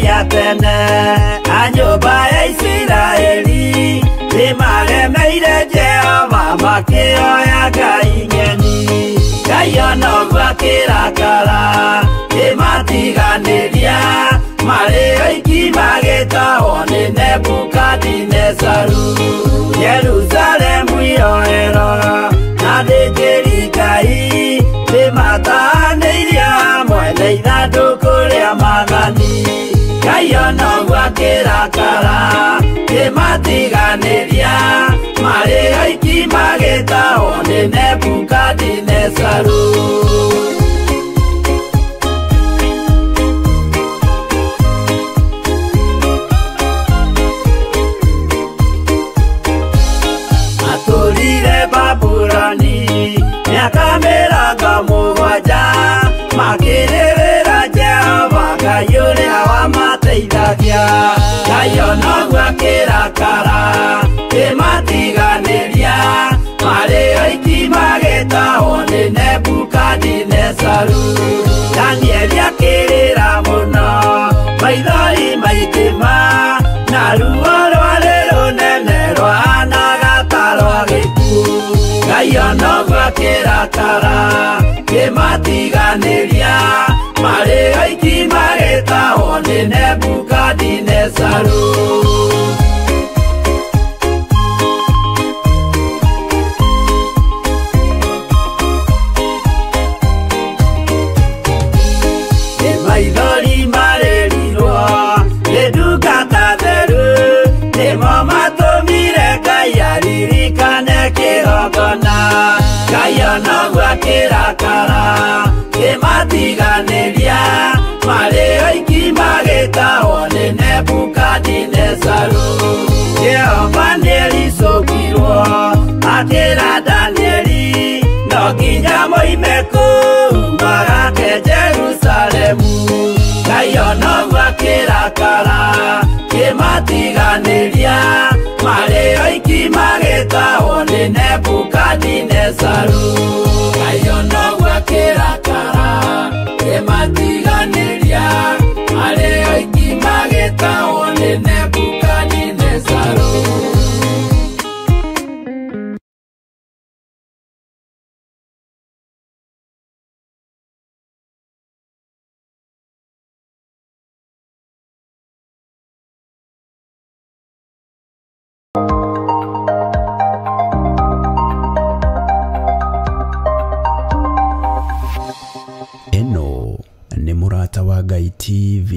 ria tene anyumba ya Isiraeli nimagemeire Jehova makioya Ngai ng'eni Ngai onoguo akĩrakara kĩmatiganĩria marĩ oiki magĩtahwo nĩ Nebukadinezaru Jerusalemu iroero na thĩnjĩri Ngai nĩmatahanĩirie hamwe na ithandũkũ rĩa maathani Ngai onoguo akĩrakara kĩmatiganĩria marĩ oiki magĩtahwo nĩ Nebukadinezaru Babuloni miaka mĩrongo mũgwanja makĩrĩrĩra Jehova Ngai ũrĩa wamateithagia Ngai onoguo akĩrakara kĩmatiganĩria marĩ oiki magĩtahwo nĩ Nebukadinezaru Danieli akĩrĩra mũno maithori maitĩma na ruo rwarĩ rũnene rwahanaga ta rwa gĩkuũ Ngai onoguo akĩrakara kĩmatiganĩria marĩ oiki magĩtahwo nĩ Nebukadinezaru maithori marĩrirwo nĩ ndungata theru nĩmo matũmire Ngai aririkane kĩgongona Ngai onoguo akĩrakara kĩmatiganĩria marĩ oiki magĩtahwo nĩ Nebukadinezaru Jehova nĩericũkirwo akĩra Danieli no nginya moime kũu magake Jerusalemu Ngai onoguo akĩrakara kĩmatiganĩria marĩ oiki magĩtahwo nĩ Nebukadinezaru Ngai onoguo akĩrakara kĩmatiganĩria marĩ oiki magĩtahwo nĩ Nebukadinezaru Eno nĩ Mũrata wa Ngai TV.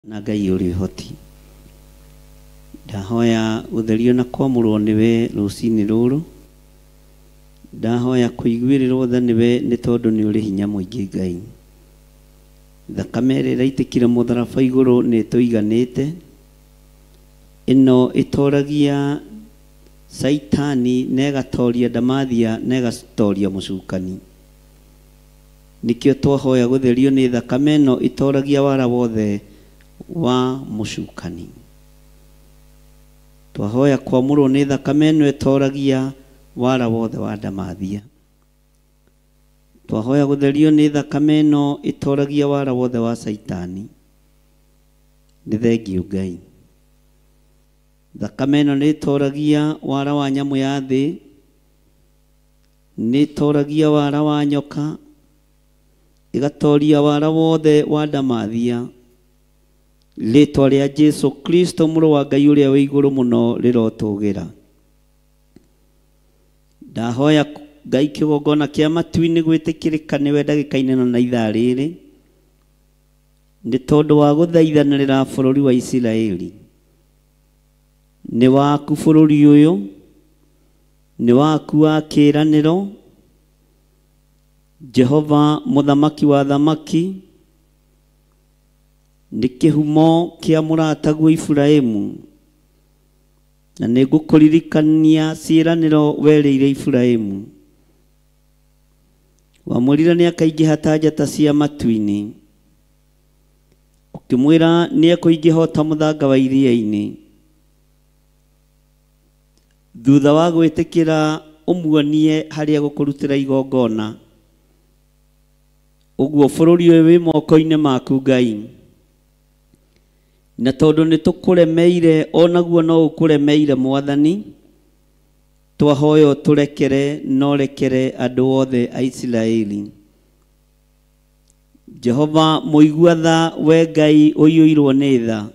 Na Ngai ũrĩ hoti ndahoya ũtherio na kwamũrwo nĩwe rũcinĩ rũrũ ndahoya kũiguĩrĩrwo tha nĩwe nĩ tondũ nĩ ũrĩ hinya mũingĩ Ngai thakame ĩrĩa ĩraitĩkire mũtharaba igũrũ nĩ ĩtũiganĩte ĩno ĩtoragia Saitani na ĩgatoria Damathia na ĩgatoria mũcukani nĩkĩo twahoya gũtherio nĩ thakame ĩno ĩtoragia wara wothe wa mũcukani twahoya kwamũrwo nĩ thakame ĩno ĩtoragia wara wothe wa Damathia twahoya gũtherio nĩ thakame ĩno ĩtoragia wara wothe wa Saitani nĩ thengiũ Ngai thakame ĩno nĩ ĩtoragia wara wa nyamũ ya thĩ nĩ ĩtoragia wara wa nyoka ĩgatoria wara wothe wa Damathia rĩtwa rĩa Jesu Kristo mũrũ wa Ngai ũrĩa wĩ igũrũ mũno rĩrotũgĩra ndahoya Ngai kĩgongona kĩa matu-inĩ gwĩtĩkĩrĩka nĩwe ndagĩka-inĩ ĩno na ithaa rĩrĩ nĩ tondũ wa gũthaithanĩrĩra bũrũri wa Isiraeli nĩ waku bũrũri ũyũ nĩ waku wa kĩĩranĩro Jehova mũthamaki wa thamaki nĩ kĩhumo kĩa mũrataguo Iburahĩmu na nĩngũkũririkania ciĩranĩro werĩire Iburahĩmu. Wamwĩrire nĩakaingĩha ta njata cia matu-inĩ, ũkĩmwĩra nĩekũingĩha ta mũthanga wa iria-inĩ. Thutha wa gwĩtĩkĩra ũmuonie harĩa gũkũrutĩra igongona, ũguo bũrũri ũyũ wĩ moko-inĩ maku Ngai. Na tondũ nĩtũkũremeire, onaguo no ũkũremeire Mwathani, twahoya ũtũrekere na ũrekere andũ othe a Isiraeli. Jehova mũigua tha, we Ngai ũiyũirwo nĩ tha.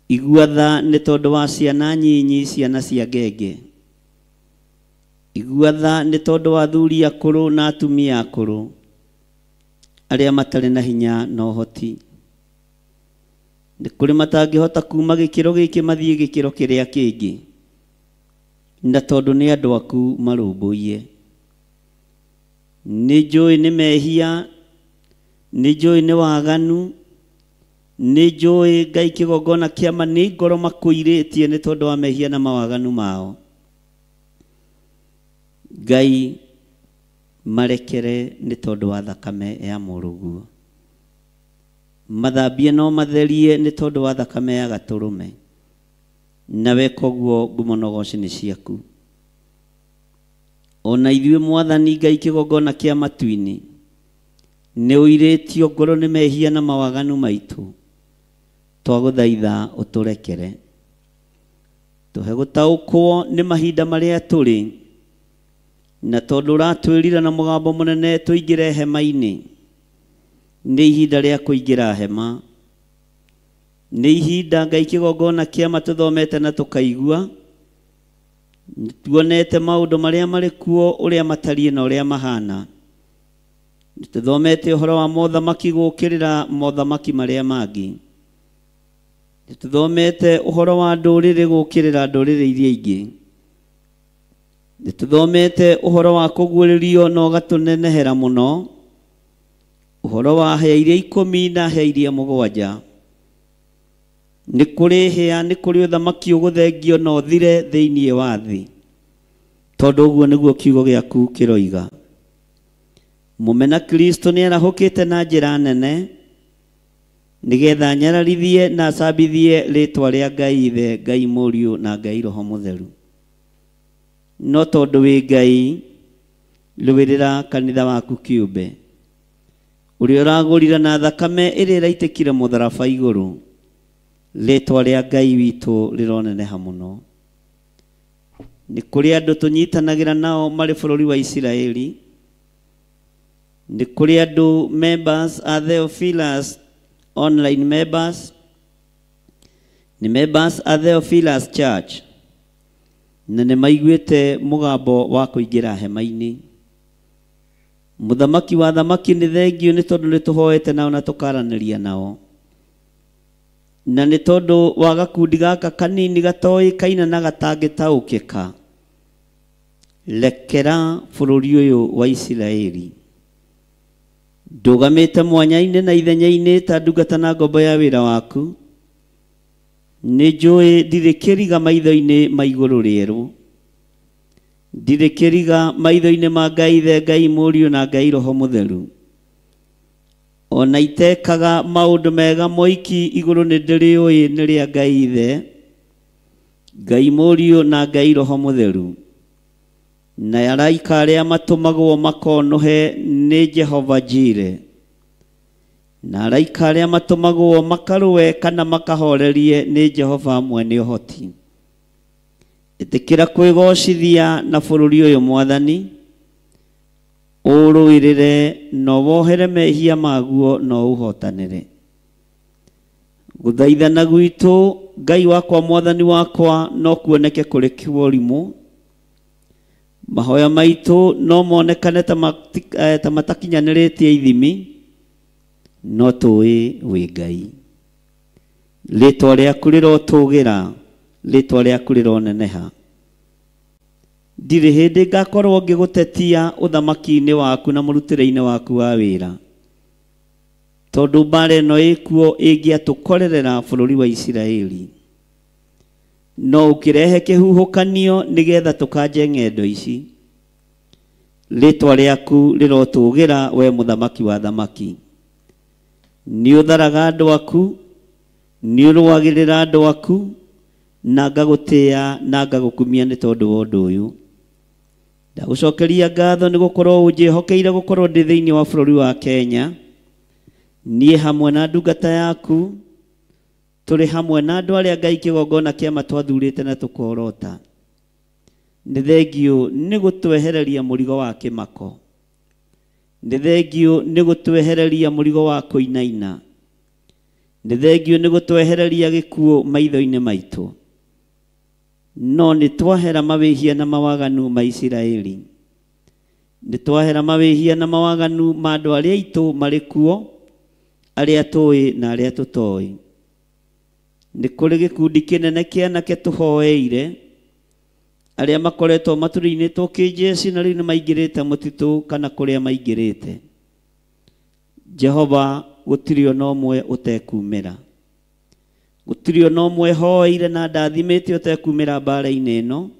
Igua tha nĩ tondũ wa ciana nyinyi, ciana cia ngenge. Igua tha nĩ tondũ wa athuri akũrũ na atumia akũrũ, arĩa matarĩ na hinya na ũhoti. Nĩ kũrĩ matangĩhota kuma gĩkĩro gĩkĩ mathiĩ gĩkĩro kĩrĩa kĩngĩ, na tondũ nĩ andũ aku marũmbũiye. Nĩ njũĩ nĩ mehia, nĩ njũĩ nĩ waganu, nĩ njũĩ Ngai kĩgongona kĩama nĩ ngoro makũirĩtie nĩ tondũ wa mehia na mawaganu mao. Ngai marekere nĩ tondũ wa thakame ya mũrũguo. Mathambie no matherie nĩ tondũ wa thakame ya gatũrũme. Na weka ũguo ngumonogoci nĩ ciaku. Ona ithuĩ Mwathani Ngai kĩgongona kĩa matu-inĩ, nĩ ũirĩtio ngoro nĩ mehia na mawaganu maitũ. Twagũthaitha ũtũrekere. Tũhe gũtaũkwo nĩ mahinda marĩa tũrĩ, na tondũ ũratwĩrira na mũgambo mũnene tũingĩre hema-inĩ, nĩ ihinda rĩa kũingĩra hema. Nĩ ihinda Ngai kĩgongona kĩama tũthomete na tũkaigua, tuonete maũndũ marĩa marĩ kuo ũrĩa matariĩ na ũrĩa mahana. Tũthomete ũhoro wa mothamaki gũkĩrĩra mothamaki marĩa mangĩ. Tũthomete ũhoro wa ndũrĩrĩ gũkĩrĩra ndũrĩrĩ iria ingĩ. Tũthomete ũhoro wa kũguũrĩrio na ũgatũnenehera mũno, ũhoro wa hĩa iria 10 na hĩa iria 7. Nĩ kũrĩ hĩa, nĩ kũrĩ ũthamaki ũgũthengio na ũthire thĩinĩ wa thĩ, tondũ ũguo nĩguo kiugo gĩaku kĩroiga. Mũmena Kristo nĩ arahũkĩte na njĩra nene, nĩgetha nyararithie na acambithie rĩtwa rĩa Ngai Ithe, Ngai Mũriũ na Ngai Roho Mũtheru. No tondũ wĩ Ngai, rũĩrĩra kanitha waku kĩũmbe, ũrĩa ũragũrire na thakame ĩrĩa ĩraitĩkire mũtharaba igũrũ. Rĩtwa rĩa Ngai witũ rĩroneneha mũno. Nĩ kũrĩ andũ tũnyitanagĩra nao marĩ bũrũri wa Isiraeli. Nĩ kũrĩ andũ members are Theophilus online members. Nĩ members are Theophilus Church. Na nĩ maiguĩte mũgambo wa kũingĩra hema-inĩ. Mũthamaki wa thamaki nĩ thengio nĩ tondũ nĩ tũhoete nao na tũkaranĩria nao. Na nĩ tondũ wa gakundi gaka kanini gatoĩkaine na gatangĩtaũkĩka, rekera bũrũri ũyũ wa Isiraeli. Ndũgamĩte mwanya-inĩ na ithenya-inĩ ta ndungata na ngombo ya wĩra waku. Nĩ njũĩ ndirĩ kĩriga maitho-inĩ ma igũrũ rĩerũ. Ndirĩ kĩriga maitho-inĩ ma Ngai Ithe, Ngai Mũriũ na Ngai Roho Mũtheru. Ona itekaga maũndũ mega moiki igũrũ nĩ ndĩrĩũĩ nĩ rĩa Ngai Ithe, Ngai Mũriũ na Ngai Roho Mũtheru. Na araika arĩa matũmagwo makonohe nĩ Jehova Jire. Na araika arĩa matũmagwo makarũe kana makahorerie nĩ Jehova mwene ũhoti. Ĩtĩkĩra kwĩgocithia na bũrũri ũyũ Mwathani, ũrũĩrĩre na wohere mehia maguo na ũhotanĩre. Gũthaithana gwitũ Ngai wakwa Mwathani wakwa no kuoneke kũrĩ kĩũrimũ. Mahoya maitũ no monekane ta matakinyanĩrĩtie ithimi, no tũĩ wĩ Ngai. Rĩtwa rĩaku rĩrotũgĩra, rĩtwa rĩaku rĩroneneha. Ndirĩ hĩndĩ ngakorwo ngĩgũtetia ũthamaki-inĩ waku na mũrutĩre-inĩ waku wa wĩra, tondũ mbara ĩno ĩkuo ĩngĩatũkorerera bũrũri wa Isiraeli. no ukirehe kihuhukanio nigetha tukanje ng'endo ici ritwa riaku rirotugira we muthamaki wa thamaki ni utharaga andu aku ni urwagirira andu aku na ngagutia na ngagukumia ni tondu wa undu uyu ndagucokeria ngatho ni gukorwo unjihokeire gukorwo ndi thiini wa bururi wa Kenya nie hamwe na ndungata yaku turi hamwe na andu aria Ngai kigongona kia matwathurite na tukorota ni thengio ni gutwehereria murigo wa kimako ni thengio ni gutwehereria murigo wa kuinaina ni thengio ni gutwehereria gikuo maitho-ini maitu no ni twahera mawihia na mawaganu ma Isiraeli ni twahera mawihia na mawaganu ma andu aria itu marikuo aria tui na aria tutoi ni kuri gikundi kinene kia anake tuhoeire aria makoretwo maturinitwo kijeci na riu ni maingirite mutitu kana kuria maingirite Jehova gutiri ona umwe utekumira gutiri ona umwe hoeire na ndathimite utekumira mbara-ini ino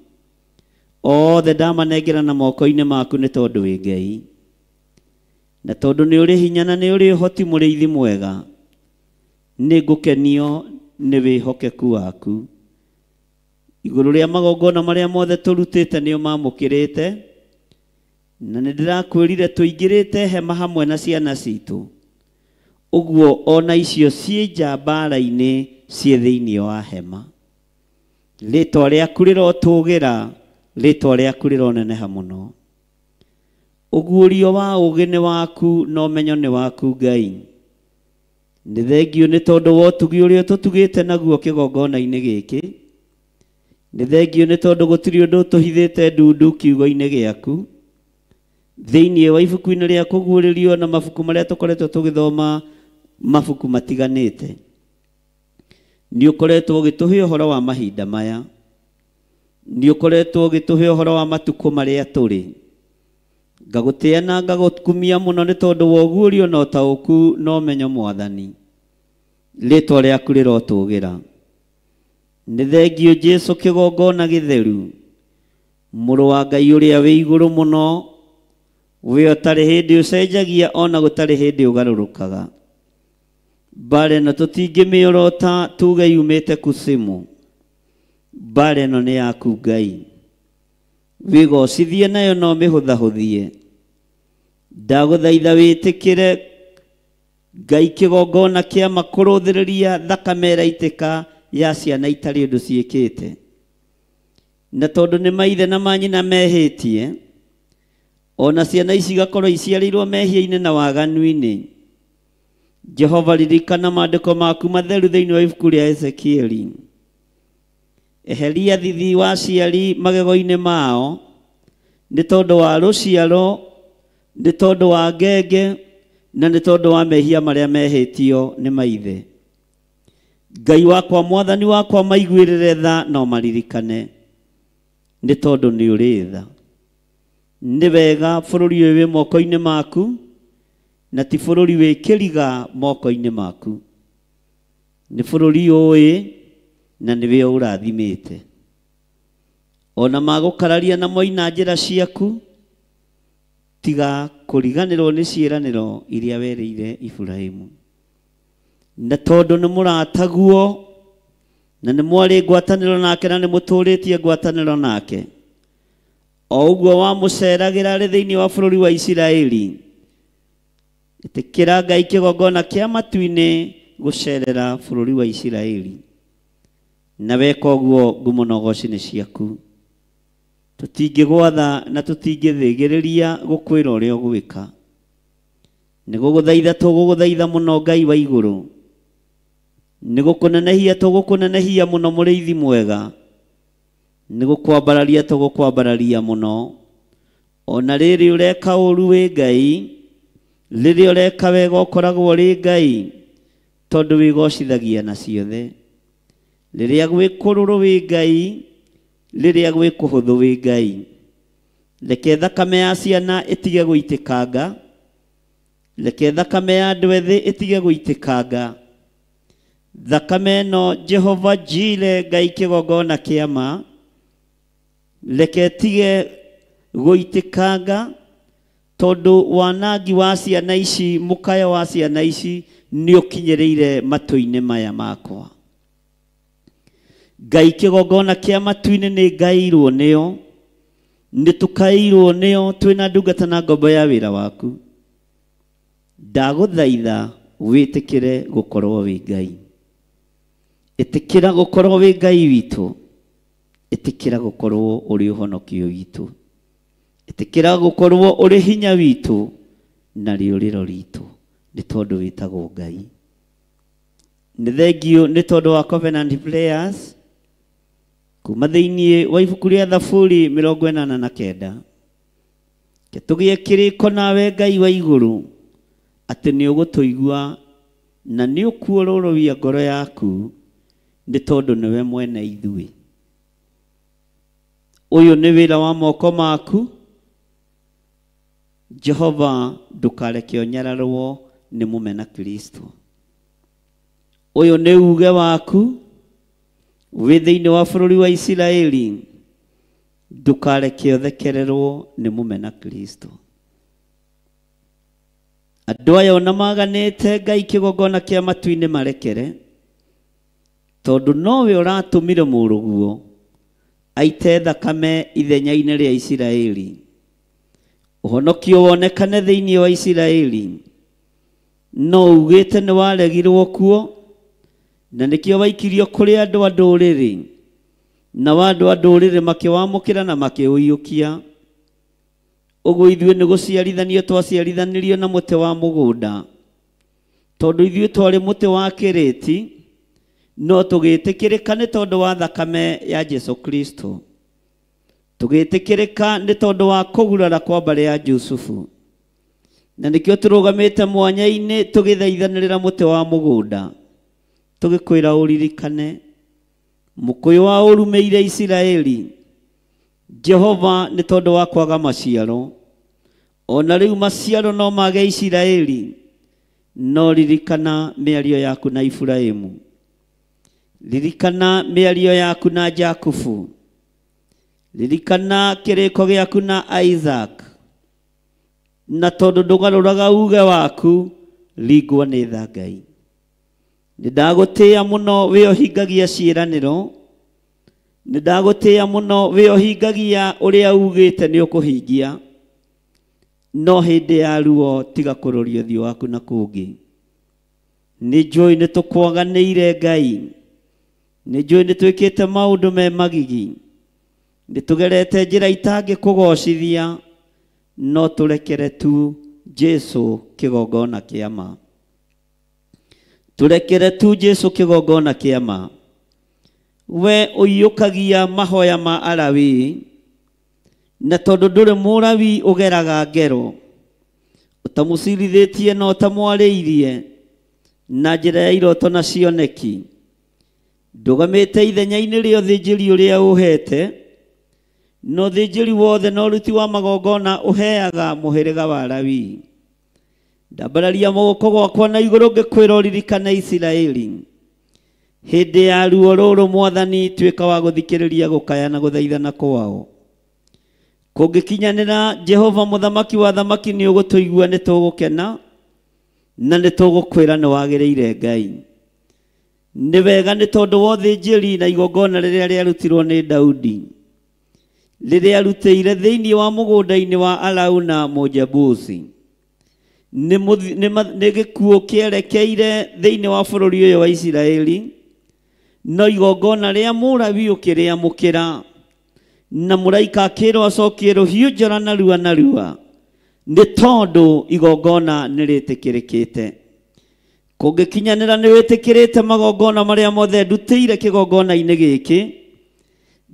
othe ndamanengera na moko-ini maku ni tondu wi Ngai na tondu ni uri hinya na ni uri hoti muriithi mwega ni ngukenio ni wihokeku waku iguru ria magongona maria mothe turutite ni mamukirite na ni ndirakwirire tuingirite hema hamwe na ciana citu uguo ona icio cienja mbara-ini cie thiini wa hema ritwa riaku rirotugira ritwa riaku rironeneha muno uguurio wa ugini waku no menyo ni waku Ngai ni thengio ni tondu wa utugi uria tutugite naguo kigongona-ini giki ni thengio ni tondu gutiri undu tuhithite ndundu kiugo-ini giaku thiini wa ibuku-ini ria kuguririo na mabuku maria tukoretwo tugithoma mabuku matiganite ni ukoretwo ugituhe uhoro wa mahinda maya ni ukoretwo ugituhe uhoro wa matuko maria turi ngagutia na ngagukumia muno ni tondu wa uguurio no tauku no menyo mwathani ritwa riaku rirotugira ni thengio Jesu kigongona githeru muru wa Ngai uria wi iguru muno we utari hindi ucenjagia ona gutari hindi ugarurukaga mbara ĩno tũtingĩmĩorota tuge yumĩte kusimu mbara ĩno nĩ yaku Ngai wĩgocithie nayo no mĩhũthahũthie ndagũthaitha wĩtĩkĩre Ngai kĩgongona kĩa makũrũthĩrĩria thakame ĩraitĩka ya ciana itarĩ ũndũ ciĩkĩte na tondũ nĩ maithe na manyina mehĩtie ona ciana ici igakorwo iciarĩirwo mehia-inĩ na waganu-inĩ Jehova ririkana maandĩko maku matheru thĩinĩ wa ibuku rĩa Ezekieli eheria thithi wa ciari magego-inĩ mao nĩ tondũ wa rũciaro nĩ tondũ wa ngenge na nĩ tondũ wa mehia marĩa mehĩtio nĩ maithe Ngai wakwa mwathani wakwa maiguĩrĩre tha no maririkane nĩ tondũ nĩ ũrĩ tha nĩ wega bũrũri ũyũ wĩ moko-inĩ maku na ti bũrũri wĩ kĩriga moko-inĩ maku nĩ bũrũri ũĩ na nĩwe ũrathimĩte ona magũkararia na moina njĩra ciaku tiga kũriganĩrwo nĩ ciĩranĩro iria werĩire Iburahĩmu na tondũ nĩ mũrataguo na nĩ mwarĩ ngwatanĩro nake na nĩ mũtũrĩtie ngwatanĩro nake o ũguo wamũceragĩra arĩ thĩinĩ wa bũrũri wa Isiraeli ĩtĩkĩra Ngai kĩgongona kĩa matu-inĩ gũcerera bũrũri wa Isiraeli na weka ũguo ngumo na ũgooci nĩ ciaku tũtingĩgwatha na tũtingĩthĩgĩrĩria gũkwĩra ũrĩa ũgwĩka nĩ gũgũthaitha tũgũgũthaitha mũno Ngai wa igũrũ nĩ gũkũnenehia tũgũkũnenehia mũno mũrĩithi mwega nĩ gũkwambararia tũgũkwambararia mũno ona rĩrĩ ũreka ũru wĩ Ngai rĩrĩa ũreka wega ũkoragwo ũrĩ Ngai tondũ wĩgocithagia na ciothe rĩrĩa gwĩ kũrũrũ wĩ Ngai rĩrĩa gwĩ kũhũthũ wĩ Ngai reke thakame ya ciana ĩtige gũitĩkanga reke thakame ya andũ ethĩ ĩtige gũitĩkanga thakame no Jehova Jire Ngai kĩgongona kĩama reke tige gũitikanga tondu wanangi wa ciana ici mukayo wa ciana ici nĩ ũkinyĩrĩire matũ-inĩ maya makwa. Ngai kĩgongona kĩa matu-inĩ nĩ ngaĩirwo nĩo, nĩ tũkaĩirwo nĩo twĩna ndungata na ngombo ya wĩra waku. Ndagũthaitha wĩtĩkĩre gũkorwo wĩ Ngai, ĩtĩkĩra gũkorwo wĩ Ngai witũ, ĩtĩkĩra gũkorwo ũrĩ ũhonokio witũ, ĩtĩkĩra gũkorwo ũrĩ hinya witũ na rĩũrĩro ritũ, nĩ tondũ wĩtagwo Ngai. Nĩ thengio nĩ tondũ wa Covenant Prayers kuma thĩinĩ wa ibuku rĩa Thaburi 89. Tũgĩe kĩrĩko nawe Ngai wa igũrũ atĩ nĩ ũgũtũigua na nĩ ũkuũrũrũia ngoro yaku nĩ tondũ nĩwe mwene ithuĩ. Ũyũ nĩ wĩra wa moko maku Jehova, ndũkareke ũnyararwo nĩ mũmena Kristo. Ũyũ nĩ uge waku wĩ thĩinĩ wa bũrũri wa Isiraeli, ndũkareke ũthekererwo nĩ mũmena Kristo. Andũ aya ona maganĩte Ngai kĩgongona kĩa matu-inĩ marekere, tondũ nowe ũratũmire mũrũguo aite thakame ithenya-inĩ rĩa Isiraeli, ũhonokio wonekane thĩinĩ wa Isiraeli. No ugĩte nĩ waregirwo kuo, na nĩkĩo waikirio kũrĩ andũ a ndũrĩrĩ, na andũ a ndũrĩrĩ makĩwamũkĩra na makĩũiyũkia. Ũguo ithuĩ nĩ gũciarithanio twaciarithanĩrio na mũtĩ wa mũgũnda, tondũ ithuĩ twarĩ mũtĩ wa kĩrĩti, no tũgĩtĩkĩrĩka nĩ tondũ wa thakame ya Jesu Kristo. Tũgĩtĩkĩrĩka nĩ tondũ wa kũgurara kwa mbarĩ ya Jusufu, na nĩkĩo tũrũgamĩte mwanya-inĩ tũgĩthaithanĩrĩra mũtĩ wa mũgũnda, tũgĩkwĩra ũririkane mũkũyũ wa ũrumĩire Isiraeli. Jehova, nĩ tondũ wa kwaga maciaro, ona rĩu maciaro no mage Isiraeli, no ririkana mĩario yaku na Iburahĩmu, ririkana mĩario yaku na Jakubu, ririkana kĩrĩko gĩaku na Isaac, na tondũ ndũgarũraga uge waku, ringwo nĩ tha Ngai. Nĩ ndagũtĩĩa mũno wĩ ũhingagia ciĩranĩro, nĩ ndagũtĩĩa mũno wĩ ũhingagia ũrĩa ugĩte nĩ ũkũhingia, no hĩndĩ ya ruo tiga kũroria ũthiũ waku na kũngĩ. Nĩ njũĩ nĩ tũkwaganĩire Ngai, nĩ njũĩ nĩ twĩkĩte maũndũ me magigi, nĩ tũgerete njĩra itangĩkũgocithia, no tũrekere tu Jesu kĩgongona kĩama, tũrekere tu Jesu kĩgongona kĩama. We ũiyũkagia mahoya ma Alawii, na tondũ ndũrĩ mũrawi ũgeraga ngero, ũtamũcirithĩtie na ũtamwarĩirie na njĩra ya iroto na cioneki, ndũgamĩte ithenya-inĩ rĩa ũthĩnjĩri ũrĩa ũhete, no ũthĩnjĩri wothe na ũruti wa magongona ũheaga mũhĩrĩga wa Alawii. Ndambararia moko gwakwa na igũrũ ngĩkwĩra ũririkane Isiraeli. Hĩndĩ ya ruo rũrũ Mwathani, tuĩka wa gũthikĩrĩria gũkaya na gũthaithana kwao. Kũngĩkinyanĩra Jehova mũthamaki wa thamaki nĩ ũgũtũigua, nĩ tũgũkena na nĩ tũgũkwĩra nĩ wagĩrĩire Ngai. Nĩ wega nĩ tondũ wa ũthĩnjĩri na igongona rĩrĩa rĩarutirwo nĩ Daudi, rĩrĩa arutĩire thĩinĩ wa mũgũnda-inĩ wa Arauna Mũjebusi. Nĩ gĩkuũ kĩerekeire thĩinĩ wa bũrũri ũyũ wa Isiraeli, no igongona rĩa mũrawi ũkĩrĩamũkĩra, na mũraika akĩrwo acokie rũhiũ njora narua narua, nĩ tondũ igongona nĩ rĩtĩkĩrĩkĩte. Kũngĩkinyanĩra nĩ wĩtĩkĩrĩte magongona marĩa mothe ndutĩire kĩgongona-inĩ gĩkĩ,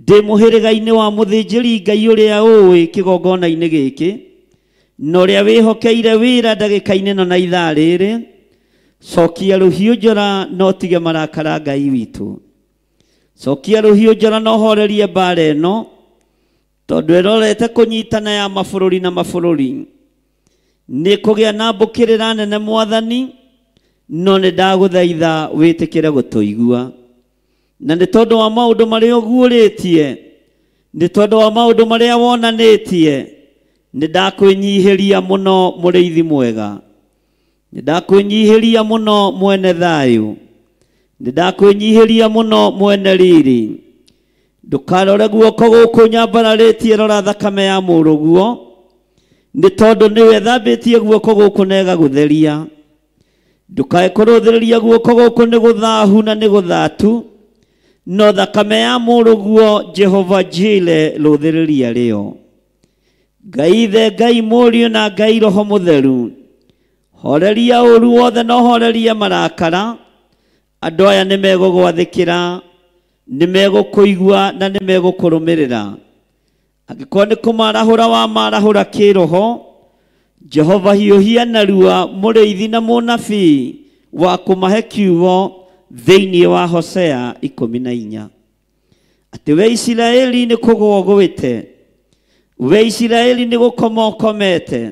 ndĩ mũhĩrĩga-inĩ wa mũthĩnjĩri Ngai ũrĩa ũĩ kĩgongona-inĩ gĩkĩ, na ũrĩa wĩhokeire wĩra ndagĩka-inĩ na ithaa rĩrĩ, cokia rũhiũ njora no tige marakara Ngai witũ. Cokia rũhiũ njora no horerie mbara ĩno, tondũ ĩrorete kũnyitana ya mabũrũri na mabũrũri. Nĩ kũgĩa na mbũkĩrĩra nene Mwathani, no nĩ ndagũthaitha wĩtĩkĩre gũtũigua. Na nĩ tondũ wa maũndũ marĩa ũguũrĩtie, nĩ tondũ wa maũndũ marĩa wonanĩtie, nĩ ndakwĩnyihĩria mũno mũrĩithi mwega. Nĩ ndakwĩnyihĩria mũno mwene thayũ. Nĩ ndakwĩnyihĩria mũno mwene riri. Ndũkarore guoko gũkũ nyambararĩtie, rora thakame ya mũrũguo, nĩ tondũ nĩwe thambĩtie guoko gũkũ na ĩgagũtheria. Ndũkae kũrũthĩrĩria guoko gũkũ nĩ gũthahu na nĩ gũthatu, no thakame ya mũrũguo Jehova Jire rũthĩrĩria rĩo. Ngai Ithe, Ngai Mũriũ na Ngai Roho Mũtheru, horeria ũru wothe na horeria marakara. Andũ aya nĩ megũgwathĩkĩra, nĩ megũkũigua na nĩ megũkũrũmĩrĩra. Angĩkorwo nĩ kũmarahũra wa marahũra kĩroho, Jehova hiũhia narua mũrĩithi na mũnabii wa kũmahe kiugo thĩinĩ wa Hosea 14. Atĩ we Isiraeli nĩ kũgũa ũgũĩte, we Isiraeli nĩ gũkoma ũkomete,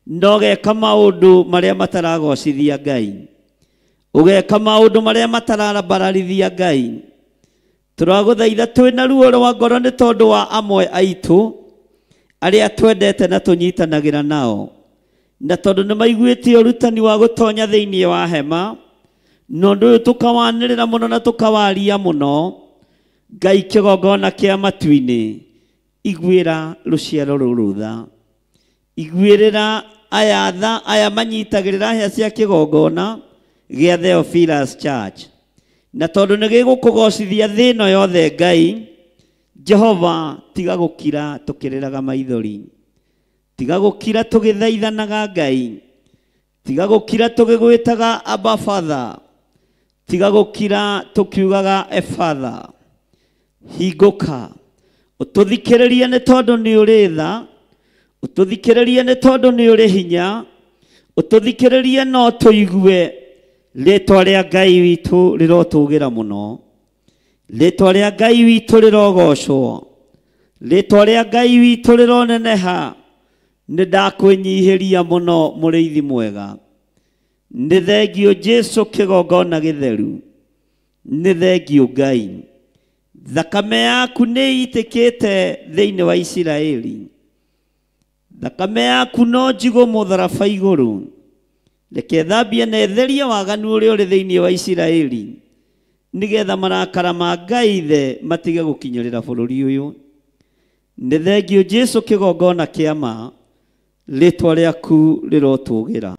no ũgeka maũndũ marĩa mataragocithia Ngai, ũgeka maũndũ marĩa matararambararithia Ngai. Tũragũthaitha twĩna ruo rwa ngoro nĩ tondũ wa amwe aitũ arĩa twendete na tũnyitanagĩra nao, na tondũ nĩ maiguĩte ũrutani wa gũtonya thĩinĩ wa hema, no ũndũ ũyũ tũkawanĩrĩra mũno na tũkawaria mũno. Ngai kĩgongona kĩa matu-inĩ, iguĩra rũciaro rũrũ tha. Iguĩrĩra aya tha, aya manyitagĩrĩra hĩa cia kĩgongona gĩa Theophilus Church. Na tondũ nĩ gĩgũkũgocithia thĩ ĩno yothe Ngai, Jehova, tiga gũkira tũkĩrĩraga maithori, tiga gũkira tũgĩthaithanaga Ngai, tiga gũkira tũgĩgwĩtaga Abba Father, tiga gũkira tũkiugaga Efatha. Hingũka ũtũthikĩrĩrie nĩ tondũ nĩ ũrĩ tha, ũtũthikĩrĩrie nĩ tondũ nĩ ũrĩ hinya, ũtũthikĩrĩrie no tũigue. Rĩĩtwa rĩa Ngai witũ rĩrotũgĩra mũno, rĩĩtwa rĩa Ngai witũ rĩrogocwo, rĩĩtwa rĩa Ngai witũ rĩroneneha. Nĩ ndakwĩnyihĩria mũno mũrĩithi mwega. Nĩ thengio Jesu kĩgongona gĩtheru, nĩ thengio Ngai. Thakame yaku nĩ itĩkĩte thĩinĩ wa Isiraeli, thakame yaku no njigũ mũtharaba igũrũ. Reke thambie na etherie waganu ũrĩa ũrĩ thĩinĩ wa Isiraeli, nĩgetha marakara ma Ngai Ithe matige gũkinyĩrĩra bũrũri ũyũ. Nĩ thengio Jesu kĩgongona kĩa ma, rĩĩtwa rĩaku rĩrotũgĩra.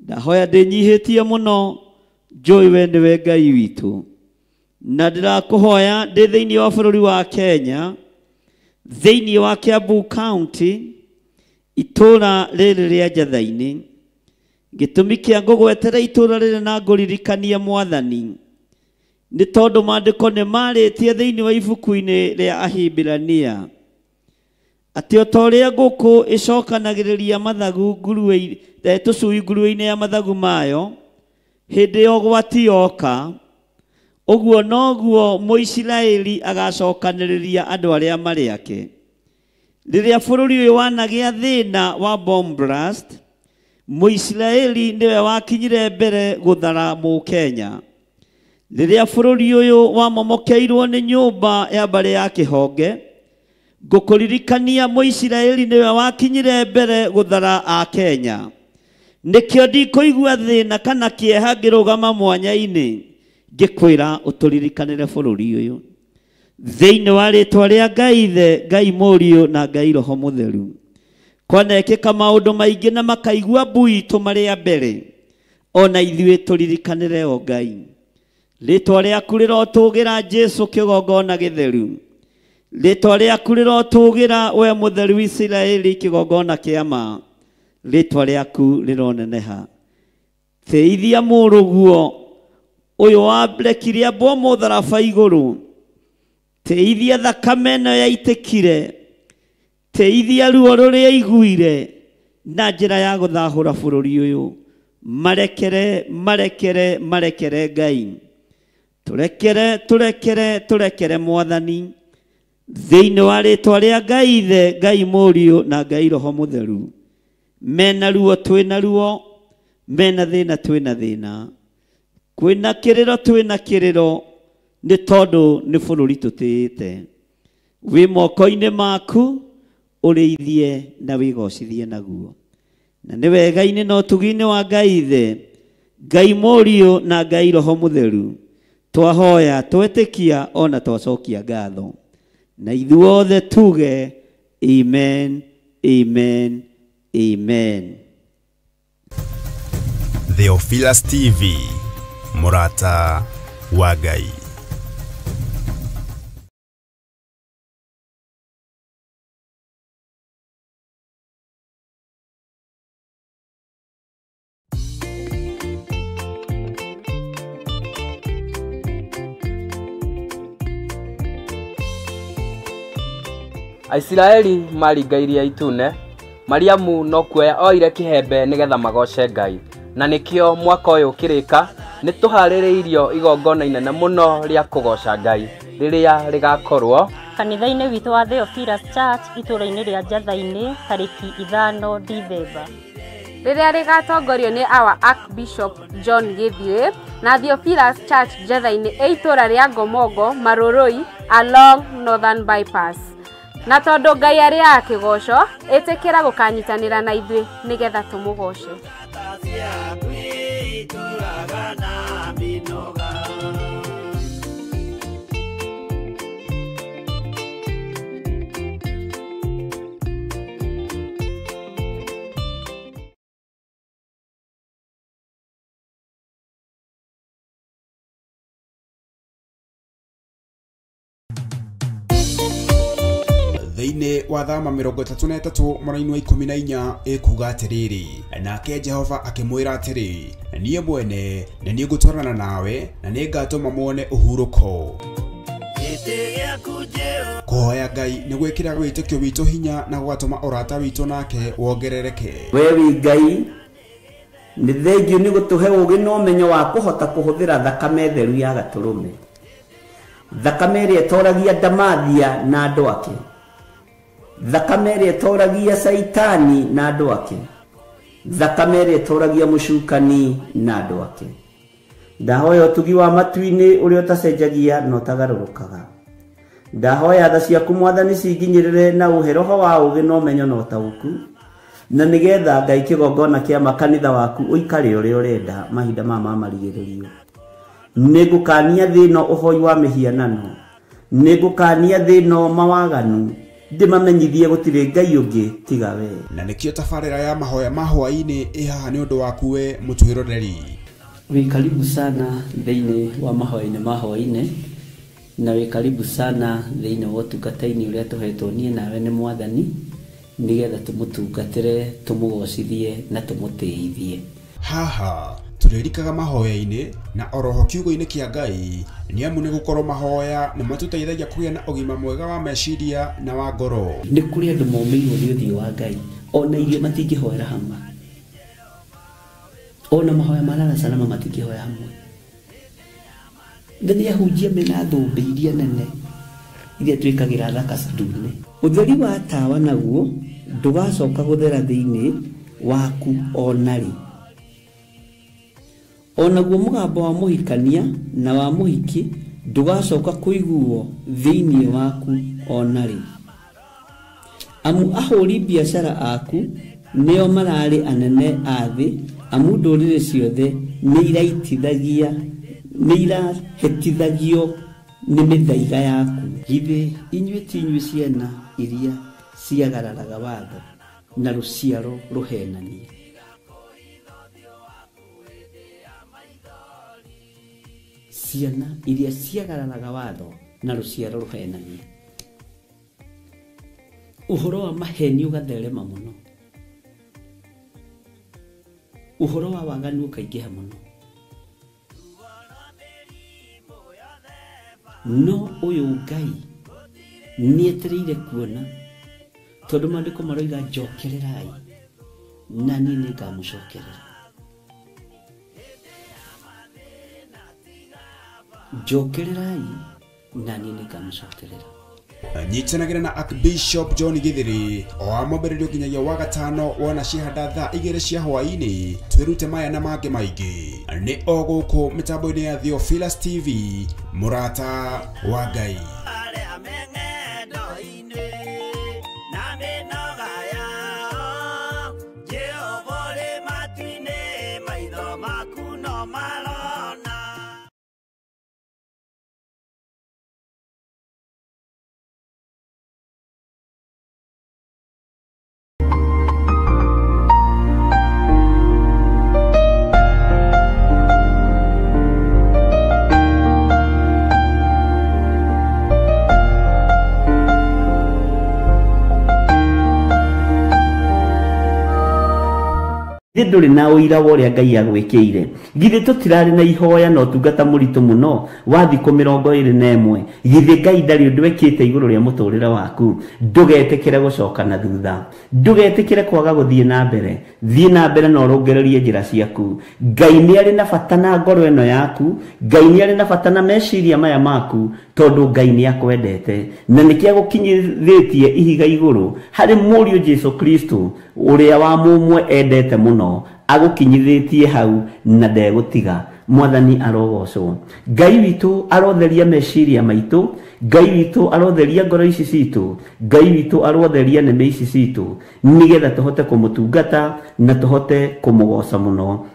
Ndahoya ndĩnyihĩtie mũno, njũĩ we nĩwe Ngai witũ, na ndĩrakũhoya ndĩ thĩinĩ wa bũrũri wa Kenya, thĩinĩ wa Kiambu County, itũũra rĩrĩ rĩa Njatha-inĩ. Gĩtũmi kĩa ngũgwetera itũũra rĩrĩ na ngũririkania Mwathani, nĩ tondũ maandĩko nĩ marĩtie thĩinĩ wa ibuku-inĩ rĩa Ahibirania atĩ o ta ũrĩa ngũkũ ĩcokanagĩrĩria mathagu tũcui ngurue-inĩ ya mathagu mayo hĩndĩ ya ũgwati yoka, ũguo noguo Mũisiraeli agacokanĩrĩria andũ arĩa marĩ ake. Rĩrĩa bũrũri ũyũ wanagĩa thĩna wa bomb blast, Mũisiraeli nĩwe wakinyire mbere gũthara Mũkenya. Rĩrĩa bũrũri ũyũ wamomokeirwo nĩ nyũmba ya mbarĩ ya kĩhonge, ngũkũririkania Mũisiraeli nĩwe wakinyire mbere gũthara Akenya. Nĩkĩo ndikũigua thĩna kana kĩeha ngĩrũgama mwanya-inĩ ngĩkwĩra ũtũririkanĩre bũrũri ũyũ. Thĩinĩ wa rĩĩtwa rĩa Ngai Ithe, Ngai Mũriũ na Ngai Roho Mũtheru, kwanekĩka maũndũ maingĩ na makaigua mbui tũmarĩa mbere, ona ithuĩ tũririkanĩre o Ngai. Rĩĩtwa rĩaku rĩrotũgĩra Jesu kĩgongona gĩtheru, rĩĩtwa rĩaku rĩrotũgĩra we mũtheru Isiraeli kĩgongona kĩa ma, rĩĩtwa rĩaku rĩroneneha. Theithia mũrũguo ũyũ warekire ambwo mũtharaba igũrũ, teithia thakame ĩno yaitĩkire, teithia ruo rũrĩa iguire na njĩra ya gũthahũra bũrũri ũyũ. Marekere, marekere, marekere Ngai, tũrekere, tũrekere, tũrekere Mwathani, thĩinĩ wa rĩĩtwa rĩa Ngai Ithe, Ngai Mũriũ na Ngai Roho Mũtheru. Mena ruo twĩna ruo, mena thina twina thina kwina kiriro twina kiriro ni tondu ni bururi tutite wi moko-ini maku urithie na wigocithie naguo na ni wega-ini no tugi-ini wa Ngai ithe Ngai Mũriũ na Ngai Roho Mũtheru twahoya twetikia ona twacokia ngatho na ithuothe tuge amen amen amen. Theophilus TV Murata wa Ngai. Aisiraeli marigairie itune Mariamu no kuoya oire kihembe nigetha magoce Ngai na nikio mwaka uyu kirika nituhaririirio igongona inene muno ria kugoca Ngai riria rigakorwo kanitha-ini witu wa Theophilus Church itũra-ini ria Njatha-ini tariki 5 Dithemba riria rigatongorio ni our Archbishop John Githie na Theophilus Church Njatha-ini itũra ria Ngomongo Marurui along Northern Bypass. Na tondu Ngai ari akigoco etekera gukanyitanira na ithui nigetha tumugoce. Thĩinĩ wa thama 33 mweri-inĩ wa 14 ekuga atiriri nake Jehova akimwira atiri niĩ mwene na niĩ ngũtwarana nawe na nĩ ngatũma muone ũhurũko. Kũhoya Ngai nĩ gwĩkĩra wĩtĩkio witũ hinya na gũgatũma ũrata witũ nake wongerereke. We wi Ngai nĩ thengiũ nĩ gũtũhe ũũgĩ na ũmenyo wa kũhota kũhũthĩra thakame theru ya Gatũrũme, thakame ĩrĩa ĩtoragia ndamathia na andũ ake, thakame ĩrĩa ĩtoragia Saitani na andũ ake, thakame ĩrĩa ĩtoragia mũcukani na andũ ake. Ndahoya ũtugi wa matu-inĩ ũrĩa ũtacenjagia na ũtagarũrũkaga. Ndahoya tha ciaku Mwathani cinginyĩrĩre na ũhe roho wa ũũgĩ na ũmenyo na ũtaũku, na nĩgetha Ngai kĩgongona kĩa makanitha waku ũikare ũrĩa ũrenda mahinda mama marigĩrĩrio. Nĩngũkania thĩno ũhoi wa mĩhianano, nĩngũkania thĩno mawaganu, ndimamenyithie gũtirĩ Ngai ũngĩ tiga we. Na nĩkĩo tabarĩra ya mahoya ma hwaĩ-inĩ ĩhaha nĩ ũndũ waku we mũtwĩroreri. Wĩ karibu sana thĩinĩ wa mahoya-inĩ ma hwaĩ-inĩ na wĩ karibu sana thĩinĩ wa ũtungata-inĩ ũrĩa tũhetwo niĩ nawe nĩ Mwathani nigetha tũmũtungatĩre, tũmũgocithie na tũmũtĩithie. Haha tũrĩrikaga mahoya-inĩ na oroho kiugo-inĩ kĩa Ngai nĩ amu nĩ gũkorwo mahoya nĩ matũteithagia kũgĩa na ũgima mwega wa meciria na wa ngoro. Nĩ kũrĩ andũ momeirwo nĩ ũthiũ wa Ngai ona irio matingĩhoera hamwe, ona mahoya marara salama matingĩhoya hamwe. Nĩ ahunjia mena thũmbĩ iria nene iria twĩkagĩra thaka ndune. Ũtheri wa tawa naguo ndũgacoka gũthera thĩinĩ waku onarĩ. Onaguo mũgambo wa mũhikania na wa mũhiki ndũgacoka kũiguo thĩinĩ waku onarĩ. Amu ahũri biacara aku nĩo mararĩ anene a thĩ, amu ndũrĩrĩ ciothe nĩ irahĩtithagio nĩ mĩthaiga yaku. Githĩ inyuĩ ti inyuĩ ciana iria ciagararaga watho na rũciaro rũhenanie? Ciana iria ciagararaga watho na rũciaro rũhenanie. Ũhoro wa maheni ũgatherema mũno, ũhoro wa waganu ũkaingĩha mũno. No ũyũ Ngai nĩetereire kuona, tondũ maandĩko maroiga njokererai na niĩ nĩngamũcokerera. Njokererai na niĩ nĩngamũcokerera. nyitanagira na Archbishop John Githiri o amombererio kinyagia wa gatano wona cihanda thaa 2 cia hwaini twirute maya na mange maingi ni oguku mitambo-ini ya Theophilus TV murata wa Ngai. nduri na uira woria Ngai agwikire githe tutirari na ihoya no tungata muritu muno wa thiko 21 githe Ngai ndari undu wekite iguru ria muturira waku ndugetekere gucoka na thutha ndugetekere kwaga guthie na mbere no rongererie njira ciaku Ngai ni ari na bata na ngoro eno yaku Ngai ni ari na bata na meciria maya maku tondu Ngai ni akwendete na nikia gukinyithitie ihiga iguru hari murio Jesu Kristo uria wa mumwe endete muno agukinyithitie hau na ndegutiga mwathani arogocwo Ngai witu arotheria meciria maitu Ngai witu arotheria ngoro ici citu Ngai witu arotheria neme ici citu nigetha tuhote kumutungata na tuhote kumugoca muno.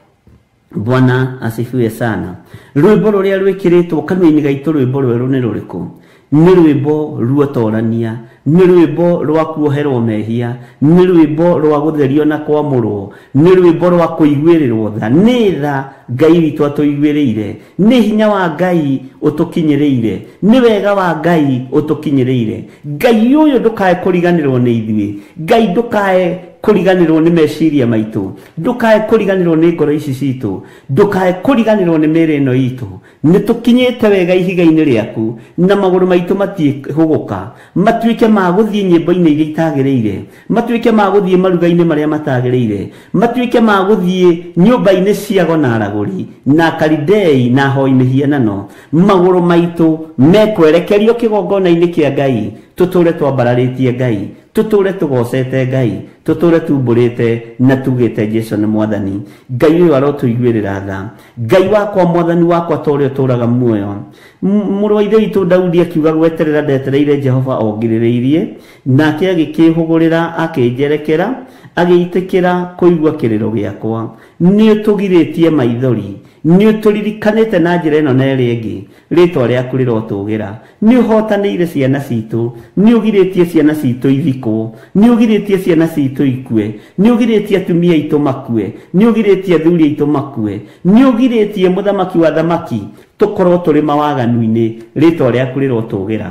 Bwana asifiwe sana. Rwimbo ruria rwikiritwo kanua-ini gaitu rwimbo rweru ni ruriku? Ni rwimbo ruotorania, ni rwimbo rwa kuoherwo mehia, ni rwimbo rwa gutherio na kwamurwo, ni rwimbo rwa kuiguirirwo tha. Ni tha Ngai witu atuiguiriire, ni hinya wa Ngai utukinyireire, ni wega wa Ngai utukinyireire. Ngai uyu ndukae kuriganirwo ni ithui, Ngai ndukae kuriganirwo ni meciria maitu, ndukae kuriganirwo ni ngoro ici citu, ndukae kuriganirwo ni mĩĩrĩ ĩno itu. Nitukinyite wega ihiga-ini riaku na maguru maitu matihuguka, matuike ma guthie nyimbo-ini iria itagiriire, matuike ma guthie maruga-ini maria matagiriire, matuike ma guthie nyumba-ini cia gonaraguri na karidei na hoi mihianano. Maguru maitu mekwerekerio kigongona-ini kia Ngai, tuture twambararitie Ngai, tuture tugocete Ngai, tuture tumburite na tugite Jesu ni mwathani. Ngai uyu arotuiguirira tha. Ngai wakwa mwathani wakwa tore turaga muoyo. Muru wa ithe witu Daudi akiuga gweterera ndetereire Jehova ongirireirie, nake agikihugurira akinjerekera, agiitikira kuigua kiriro giakwa. Ni tugiritie maithori, ni turirikanite na njira ino na iri ingi, ritwa riaku rirotugira. Ni uhotanire ciana citu, ni ugiritie ciana citu ithiko, ni ugiritie ciana citu ikue, ni ugiritie atumia itu makue, ni ugiritie athuri itu makue, ni ugiritie muthamaki wa thamaki tukorwo turi mawaganu-ini, ritwa riaku rirotugira.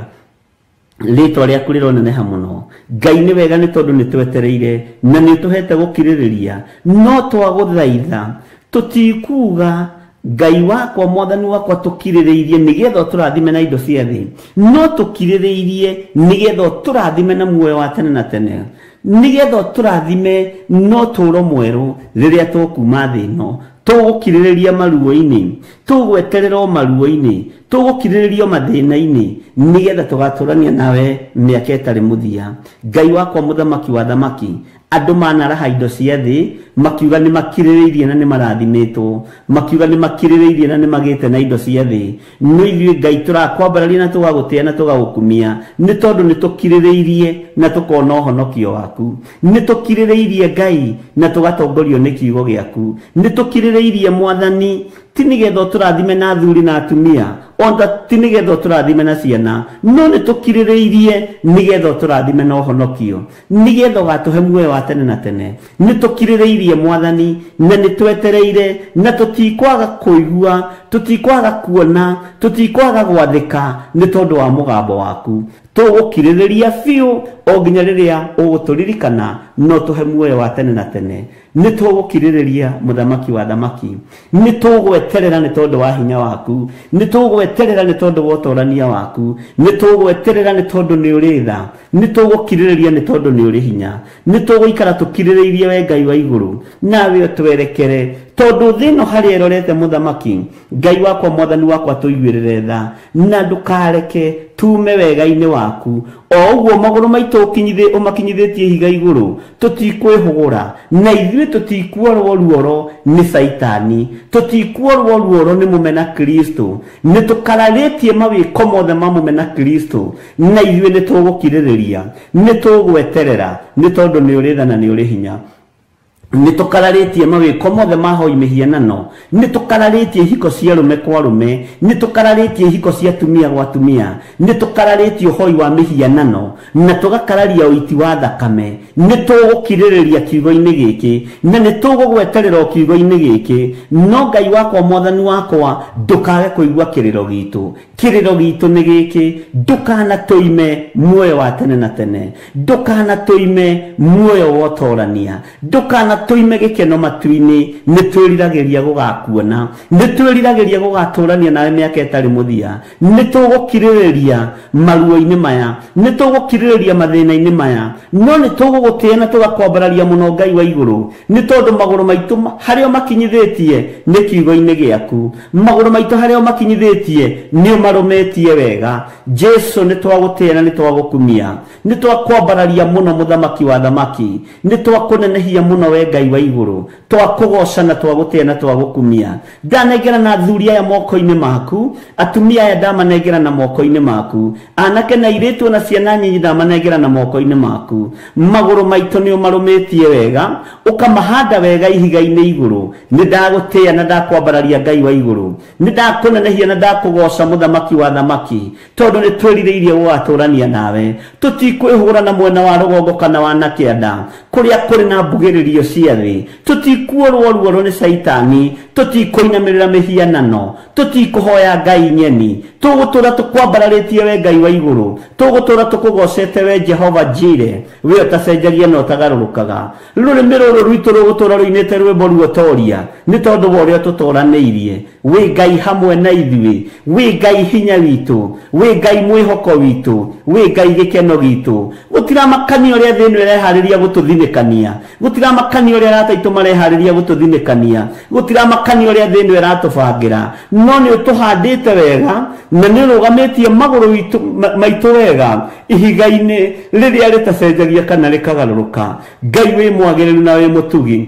Ritwa riaku rironeneha muno. Ngai ni wega ni tondu ni twetereire na ni tuhete gukiririria, no twaguthaitha tutikuga Ngai wakwa mwathani wakwa tukiririirie nigetha turathime na indo cia thi, no tukiririirie nigetha turathime na muoyo wa tene na tene, nigetha turathime no turo mweru riria tukuma thi no. Tugukiririria maruo-ini, tugweterera maruo-ini, tugukiriririo mathina-ini nigetha tugaturania nawe miaka itari muthia. Ngai wakwa muthamaki wa thamaki, andu manaraha indo cia thi makiuga ni makiririirie na ni marathimitwo, makiuga ni makiririirie na ni magite na indo cia thi. No ithuĩ Ngai turakwambararia na tugagutia na tugagukumia ni tondu ni tukiririirie na tukona uhonokio waku, ni tukiririirie Ngai na tugatongorio ni kiugo giaku, ni tukiririirie mwathani ti nigetha turathime na thuri na atumia, onda ti nigetha turathime na ciana, no ni tukiririirie nigetha turathime na uhonokio, nigetha gatuhe muoyo wa tene na tene. Ni tukiririirie mwathani na ni twetereire na tutikwaga kuigua, tutikwaga kuona, tutikwaga gwathika ni tondu wa mugambo waku. Tugukiririria biu o nginya riria uguturirikana no tuhe muoyo wa tene na tene. Ni tugukiririria muthamaki wa thamaki, ni tugweterera ni tondu wa hinya waku, ni tugweterera ni tondu wa utorania waku, ni tugweterera ni tondu ni uri tha, ni tugukiririria ni tondu ni uri hinya, ni tuguikara tukiririirie we Ngai wa iguru nawe utwerekere tondu thino hari erorete muthamaki. Ngai wakwa mwathani wakwa tuiguirire tha na ndukareke tume wega-inĩ waku o ũguo magũrũ maitũ ũmakinyithĩtie ihiga igũrũ tũtikwĩhũgũra na ithuĩ tũtikuorwo ruoro nĩ Saitani tũtikuorwo ruoro nĩ mũmena Kristo nĩ tũkararĩtie mawĩko mothe ma mũmena Kristo na ithuĩ nĩ tũgũkirĩrĩria nĩ tũgweterera nĩ tondũ nĩ ũrĩ tha na nĩ ũrĩ hinya nĩ tũkararĩtie mawĩko mothe ma hoi mĩhianano nĩ tũkararĩtie ihiko cia rũme kwa rũme nĩ tũkararĩtie ihiko cia tumia gwa tumia nĩ tũkararĩtie hoi wa mĩhianano na tũgakararia ũiti wa thakame nĩ tũgũkirĩrĩria kiugo-inĩ gĩkĩ na nĩ tũgũgweterera kiugo-inĩ gĩkĩ no Ngai wakwa mwathani wakwa ndũkage kũigua kĩrĩro gitũ nĩ gĩkĩ ndũkanatũime muoyo wa tene na tene ndũkanatũime muoyo wa ũtorania ndũkanatũime gĩkeno matu-inĩ nĩ twĩriragĩria gũgakuona nĩ twĩriragĩria gũgatũrania nawe mĩaka ĩtarĩ mũthia nĩ tũgũkirĩrĩria maruo-inĩ maya nĩ tũgũkirĩrĩria mathĩna-inĩ maya no nĩ tũgũgũtĩĩa na tũgakwambararia mũno Ngai wa igũrũ nĩ tondũ magũrũ maitũ harĩa makinyithĩtie nĩ kiugo-inĩ gĩaku magũrũ maitũ harĩa makinyithĩtie nĩ ũmarũmĩtie wega Jesu nĩ twagũtĩĩa na nĩ twagũkumia nĩ twakwambararia mũno mũthamaki wa thamaki nĩ twakũnenehia mũno we Ngai wa igũrũ twakũgoca na twagũtĩĩa na twagũkumia ndanengera na athuri aya moko-inĩ maku atumia aya ndamanengera na moko-inĩ maku anake na airĩtu na ciana nyinyi ndamanengera na moko-inĩ maku magũrũ maitũ nĩ ũmarũmĩtie wega ũkamahanda wega ihiga-inĩ igũrũ nĩ ndagũtĩĩa na ndakwambararia Ngai wa igũrũ nĩ ndakũnenehia na ndakũgoca mũthamaki wa thamaki tondũ nĩ twĩrirĩirie gũgatũrania nawe tũtikwĩhũgũra na mwena wa rũgongo kana wa na kĩanda kũrĩa kũrĩ na mbugĩrĩrio cia thĩ tũtikuorwo ruoro nĩ Saitani tũtikũinamĩrĩra mĩhianano tũtikũhoya ngai nyeni tũgũtũra tũkwambararĩtie we Ngai wa igũrũ tũgũtũra tũkũgocete we Jehova Jire we ũtacenjagia na ũtagarũrũkaga rũrĩmĩ rũrũ rwitũ rũgũtũra rũinĩte rwĩmbo ruotoria nĩ tondũ wa ũrĩa tũtũranĩirie we Ngai hamwe na ithuĩ we Ngai hinya witũ we Ngai mwĩhoko witũ we Ngai gĩkeno gitũ gũtiramakania ũrĩa thĩ ĩno ĩreharĩria gũtũthinĩkania gũtiramakania ũrĩa arata aitũ mareharĩria gũtũthinĩkania gũtiramakania ũrĩa thĩ ĩno ĩratũbangĩra no nĩ ũtũhandĩte wega na nĩ ũrũgamĩtie magũrũ maitũ wega ihiga-inĩ rĩrĩa rĩtacenjagia kana rĩkagarũrũka Ngai wĩ mwagĩrĩru na wĩ mũtugi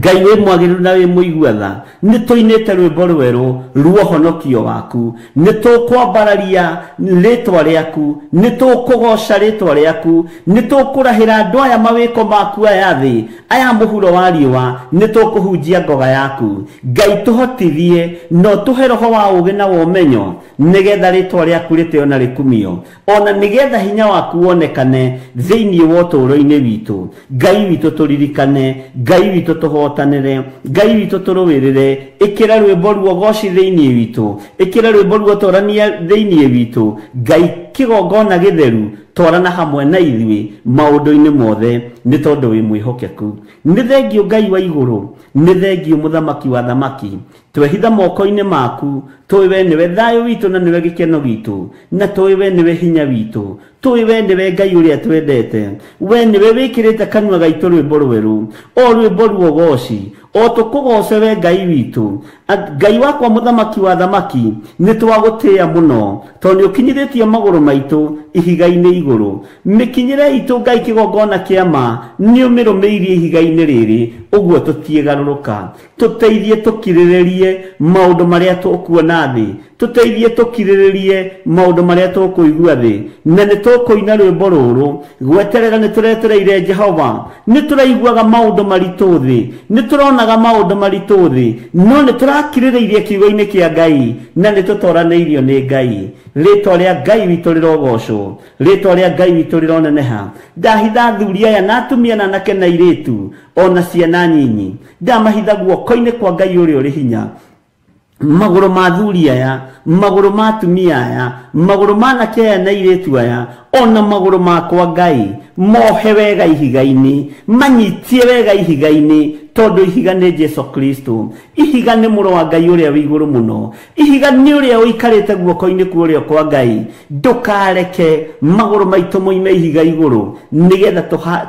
Ngai wĩ mwagĩrĩru na wĩ mũigua-tha nĩ tũinĩte rwĩmbo rwerũ rwa ũhonokio waku nĩ tũkwambararia rĩtwa rĩaku nĩ tũkũgoca rĩtwa rĩaku nĩ tũkũrahĩra andũ aya mawĩko maku aya thĩ aya mũhuro wa riũa nĩ tũkũhunjia ngoga yaku Ngai tũhotithie no tũhe roho wa ũũgĩ na wa ũmenyo nĩgetha rĩtwa rĩaku rĩtĩo na rĩkumio ona nĩgetha hinya waku wonekane thĩinĩ wa ũtũũro-inĩ witũ Ngai witũ tũririkane Ngai witũ tũhotanĩre Ngai witũ tũrũĩrĩre ĩkĩra rwĩmbo ruogoci thĩinĩ witũ ĩkĩra rwĩmbo ruotorania thĩinĩ witũ Ngai kĩgongona gĩtheru twarana hamwe na ithuĩ maũndũ-inĩ mothe nĩ tondũ wĩ mwĩhokeku nĩ thengio Ngai wa igũrũ nĩ thengio mũthamaki wa thamaki twehitha moko-inĩ maku tũĩ we nĩwe thayũ witũ na nĩwe gĩkeno gitũ na tũĩ we nĩwe hinya witũ tũĩ we nĩwe Ngai ũrĩa twendete we nĩwe wĩkĩrĩte kanua gaitũ rwĩmbo rwerũ o rwĩmbo ruogoci o tũkũgoce we Ngai witũ Ngai wakwa mũthamaki wa thamaki nĩ twagũtĩĩa mũno tondũ nĩ ũkinyithĩtie magũrũ maitũ ihiga-inĩ igũrũ mĩkinyĩre itũ Ngai kĩgongona kĩa ma nĩ ũmĩrũmĩirie ihiga-inĩ rĩrĩ ũguo tũtiĩgarũrũka tũteithie tũkirĩrĩrie maũndũ marĩa tũkuona thĩ tũteithie tũkirĩrĩrie maũndũ marĩa tũkũigua thĩ na nĩ tũkũina rwĩmbo rũrũ gweterera nĩ tũretereire Jehova nĩ tũraiguaga maũndũ maritũ thĩ nĩ tũronaga maũndũ maritũ thĩ no nĩ tũrakirĩrĩirie kiugo-inĩ kĩa Ngai na nĩ tũtoranĩirio nĩ Ngai rĩtwa rĩa Ngai witũ rĩrogocwo rĩtwa rĩa Ngai witũ rĩroneneha ndahitha athuri aya na atumia na anake na airĩtu ona ciana nyinyi ndamahitha guoko-inĩ kwa Ngai ũrĩa ũrĩ hinya magũrũ ma athuri aya magũrũ ma atumia aya magũrũ ma anake aya na airĩtu aya ona magũrũ makwa Ngai mohe wega ihiga-inĩ manyitie wega ihiga-inĩ tondũ ihiga nĩ Jesu Kristo ihiga nĩ mũrũ wa Ngai ũrĩa wĩ igũrũ mũno ihiga nĩ ũrĩa ũikarĩte guoko-inĩ kwa ũrĩa kwa Ngai ndũkareke magũrũ maitũ moime ihiga igũrũ nĩgetha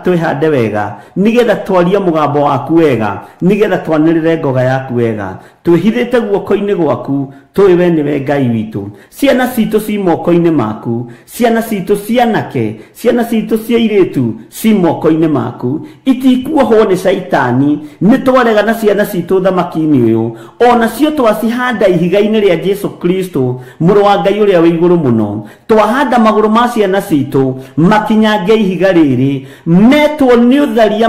twĩhande wega nĩgetha twarie mũgambo waku wega nĩgetha twanĩrĩre ngoga yaku wega twĩhithĩte guoko-inĩ gwaku Twiwe niwe Ngai witu. Ciana citũ ci moko-inĩ maku. Ciana citũ cianake, ciana citũ cia airĩtu ci moko-inĩ maku. Itikuohwo nĩ Saitani. Nĩ twaregana ciana citũ thamaki-inĩ ũyũ. Onacio twacihanda ihiga-inĩ rĩa Jesu Kristo, mũrũ wa Ngai ũrĩa wĩ igũrũ mũno. Twahanda magũrũ ma ciana citũ makinyange ihiga rĩrĩ. Metwo nĩ ũtharia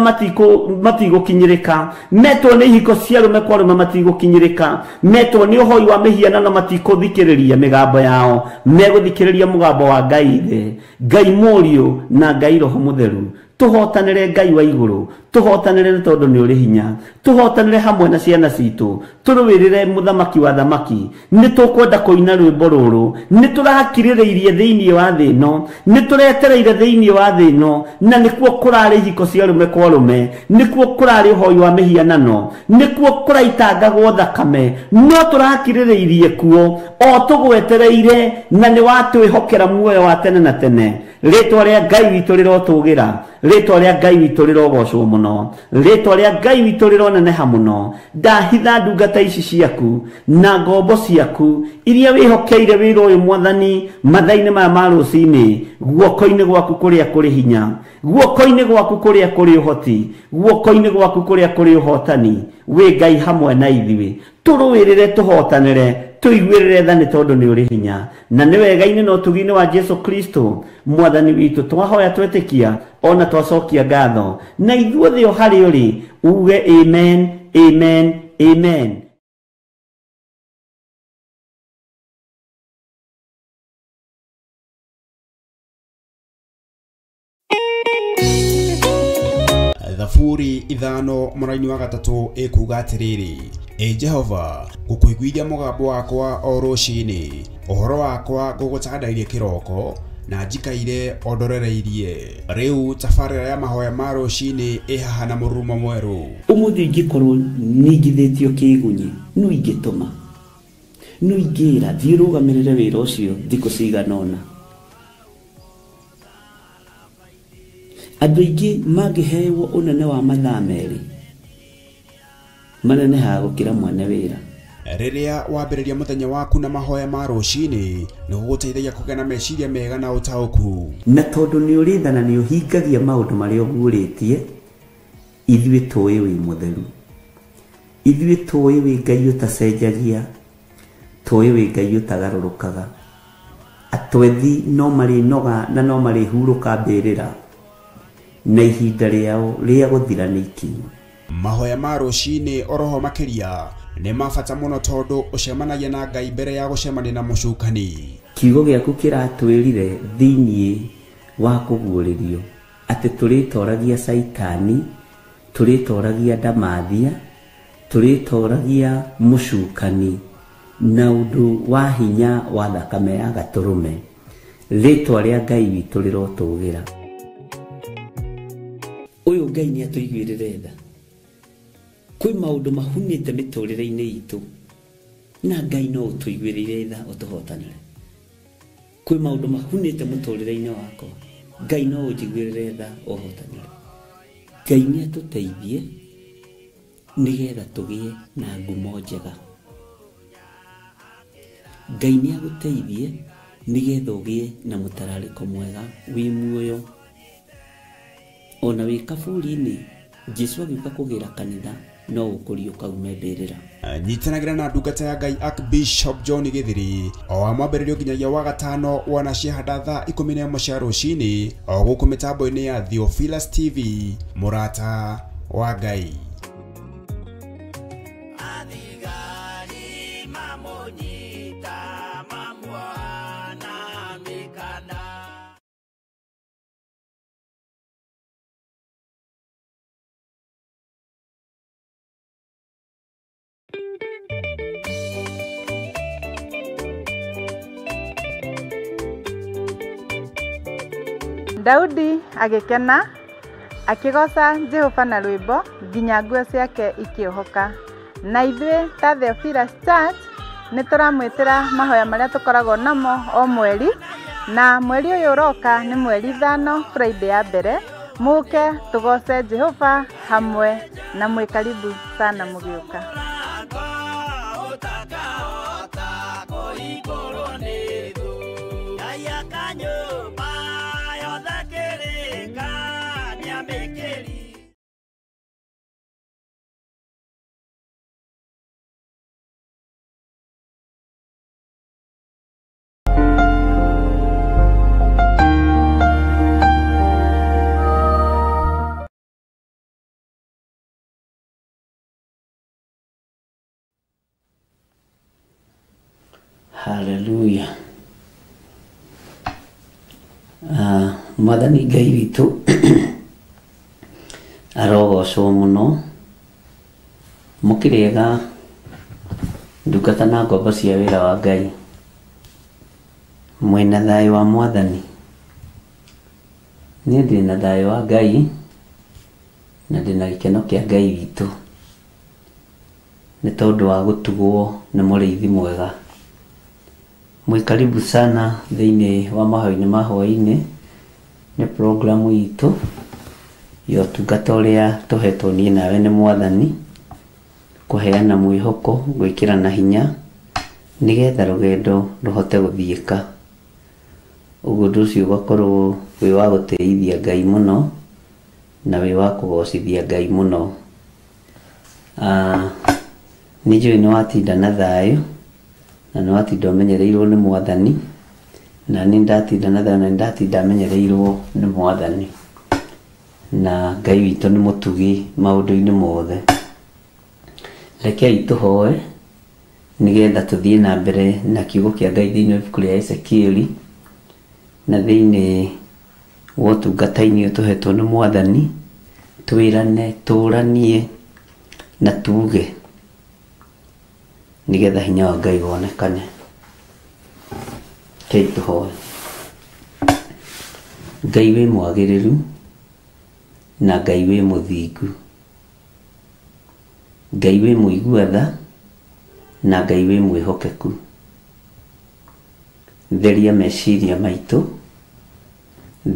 matigũkinyĩrĩka. Metwo nĩ ihiko cia arũme kwa arũme matigũkinyĩrĩka. Metwo nĩ ũhoi wa mĩhianano matikũthikĩrĩria mĩgambo yao. Megũthikĩrĩria mũgambo wa Ngai Ithe, Ngai Mũriũ na Ngai Roho Mũtheru. Tũhotanĩre Ngai wa igũrũ, tũhotanĩre nĩ tondũ nĩ ũrĩ hinya, tũhotanĩre hamwe na ciana citũ, tũrũĩrĩre mũthamaki wa thamaki. Nĩ tũkwenda kũina rwĩmbo rũrũ, nĩ tũrakirĩrĩirie thĩinĩ wa thĩ ĩno, nĩ tũretereire thĩinĩ wa thĩ ĩno, na nĩkuo kũrarĩ ihiko cia arũme kwa arũme, nĩkuo kũrarĩ ũhoi wa mĩhianano, nĩkuo kũraitangagwo thakame, no tũrakirĩrĩirie kuo o tũgwetereire, na nĩ watwĩhokera muoyo wa tene na tene. Rĩtwa rĩa Ngai witũ rĩrotũgĩra, rĩtwa rĩa Ngai witũ rĩrogocwo mũno, rĩtwa rĩa Ngai witũ rĩroneneha mũno. Ndahitha ndungata ici ciaku na ngombo ciaku iria wĩhokeire wĩra ũyũ Mwathani mathaa-inĩ maya ma rũcinĩ, guoko-inĩ gwaku kũrĩa kũrĩ hinya, guoko-inĩ gwaku kũrĩa kũrĩ ũhoti, guoko-inĩ gwaku kũrĩa kũrĩ ũhotani. Wĩ Ngai hamwe na ithuĩ, tũrũĩrĩre tũhotanĩre, tũiguĩrĩre tha nĩ tondũ nĩ ũrĩ hinya, na nĩ wega-inĩ na ũtugi-inĩ wa Jesu Kristo Mwathani witũ twahoya twetĩkia ona twacokia ngatho. Na ithuothe o harĩa ũrĩ uge amen, amen, amen. Thaburi 5 mũraini wa 3 ĩkuuga atĩrĩrĩ: Jehova, ngũkũiguithia mũgambo wakwa o rũcinĩ, ũhoro wakwa ngũgũcandairie kĩroko, na njikaire o ndorereirie. Rĩu tabarĩra ya mahoya ma rũcinĩ ĩhaha na mũrurumo mwerũ. Ũmũthĩ ingĩkorwo ningithĩtio kĩgunyi, no ingĩtũma, no ingĩra thiĩ rũgamĩrĩre wĩra ũcio thikũ cigana ũna. Andũ aingĩ mangĩheyo ũnene wa mathaa merĩ, manenehaga gũkĩra mwene wĩra. Rĩrĩa wambĩrĩria mũthenya waku na mahoya ma rũcinĩ, nĩ gũgũteithagia kũgĩa na meciria mega na ũtaũku. Na tondũ nĩ ũrĩ tha na nĩ ũhingagia maũndũ marĩa ũguũrĩtie, ithuĩ tũĩ wĩ mũtheru, ithuĩ tũĩ wĩ Ngai ũtacenjagia, tũĩ wĩ Ngai ũtagarũrũkaga. Atwethi no marĩnoga na no marĩhurũka mbĩrĩra, na ihinda rĩao rĩa gũthira nĩ ikinyu. Mahoya ma rũcinĩ oroho makĩria nĩ mabata mũno tondũ ũcemanagia na Ngai mbere ya gũcemania na mũcukani. Kiugo gĩaku kĩratwĩrire thĩinĩ wa kũguũrĩrio atĩ tũrĩtoragia Saitani, tũrĩtoragia ndamathia, tũrĩtoragia mũcukani na ũndũ wa hinya wa thakame ya gatũrũme. Rĩtwa rĩa Ngai witũ rĩrotũgĩra. Ũyũ Ngai nĩ atũiguĩrĩre tha. Kwĩ maũndũ mahunĩte mĩtũrĩre-inĩ itũ, na Ngai no ũtũiguĩrĩre tha ũtũhotanĩre. Kwĩ maũndũ mahunĩte mũtũrĩre-inĩ wakwa, Ngai no ũnjiguĩrĩre tha ũhotanĩre. Ngai nĩ atũteithie nĩgetha tũgĩe na ngumo njega. Ngai nĩ agũteithie nĩgetha ũgĩe na mũtararĩko mwega wĩ muoyo. Ona wĩ kaburi-inĩ, Jesu agĩũka kũgĩra kanitha no ũkũrio kaume mbĩrĩra. Nyitanagĩra na ndungata ya Ngai Archbishop John Gĩthiri o wa mwambĩrĩrio nginyagia wa gatano wana ciahanda thaa 11 cia rũcinĩ o gũkũ mĩtambo-inĩ ya Theophilus TV, mũrata wa Ngai. Daudi agĩkena akĩgoca Jehova na rwĩmbo nginya nguo ciake ikĩohoka. Na ithuĩ ta Theophilus Church nĩ tũramwĩtĩra mahoya marĩa tũkoragwo namo o mweri, na mweri ũyũ ũroka nĩ mweri 5 Friday ya mbere. Mũke tũgoce Jehova hamwe na mwĩ karibu sana mũgĩũka. Karia kanyumba yothe kirika niamikiri. Hallelujah. Mwathani Ngai witũ arogocwo mũno mũkĩrĩega ndungata na ngombo cia wĩra wa Ngai mwĩna thayũ wa Mwathani. Niĩ ndĩna thayũ wa Ngai na ndĩna gĩkeno kĩa Ngai witũ nĩ tondũ wa gũtugwo nĩ mũrĩithi mwega. Mwikaribu sana thĩinĩ wa mahoya-inĩ ma hwaĩ-inĩ nĩ programu itũ ya ũtungata ũrĩa tũhetwo niĩ nawe nĩ Mwathani kũheana mwĩhoko, gwĩkĩrana hinya nĩgetha rũgendo rũhote gũthiĩka. Ũguo ũndũ ũcio ũgakorwo wĩ wa gũtĩithia Ngai mũno na wĩ wa kũgocithia Ngai mũno. Nĩ njũĩ nĩ watinda na thayũ na nĩ watinda ũmenyereirwo nĩ Mwathani, na nĩ ndatinda na thayũ na ndatinda menyereirwo nĩ Mwathani, na Ngai witũ nĩ mũtugi maũndũ-inĩ mothe. Rekei tũhoe nĩgetha tũthiĩ na mbere na kiugo kĩa Ngai thĩinĩ wa ibuku rĩa Ezekieli na thĩinĩ wa ũtungata-inĩ ũyũ tũhetwo nĩ Mwathani, twĩrane, tũranie na tuge nĩgetha hinya wa Ngai wonekane. Rekei tũhoe. Ngai wĩ mwagĩrĩru na Ngai wĩ mũthingu, Ngai wĩ mũigua-tha na Ngai wĩ mwĩhokeku. Theria meciria maitũ,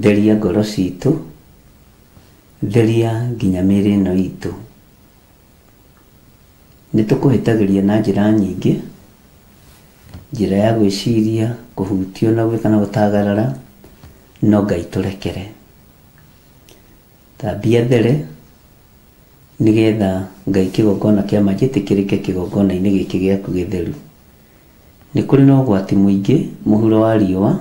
theria ngoro citũ, theria nginya mĩĩrĩ ĩno itũ. Nĩ tũkũhĩtagĩria na njĩra nyingĩ, njĩra ya gwĩciria, kũhutio na gwĩka na gũtagarara, no Ngai tũrekere. Tambia there nĩgetha Ngai kĩgongona kĩa manjĩtĩkĩrĩke kĩgongona-inĩ gĩkĩ gĩaku gĩtheru. Nĩ kũrĩ na ũgwati mũingĩ mũhuro wa riũa,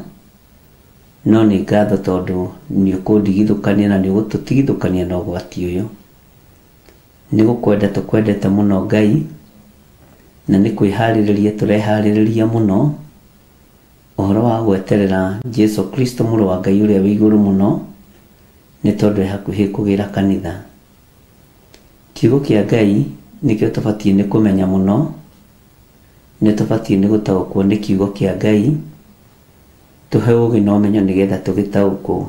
no nĩ ngatho tondũ nĩ ũkũndigithũkania na nĩ ũgũtũtigithũkania na ũgwati ũyũ. Nĩ gũkwenda tũkwendete mũno Ngai, na nĩ kwĩharĩrĩria tũreharĩrĩria mũno ũhoro wa gweterera Jesu Kristo mũrũ wa Ngai ũrĩa wĩ igũrũ mũno, nĩ tondũ hakuhĩ kũgĩra kanitha. Kiugo kĩa Ngai nĩkĩo tũbatiĩ nĩ kũmenya mũno, nĩ tũbatiĩ nĩ gũtaũkwo nĩ kiugo kĩa Ngai, tũhe ũũgĩ na ũmenyo nĩgetha tũgĩtaũkwo.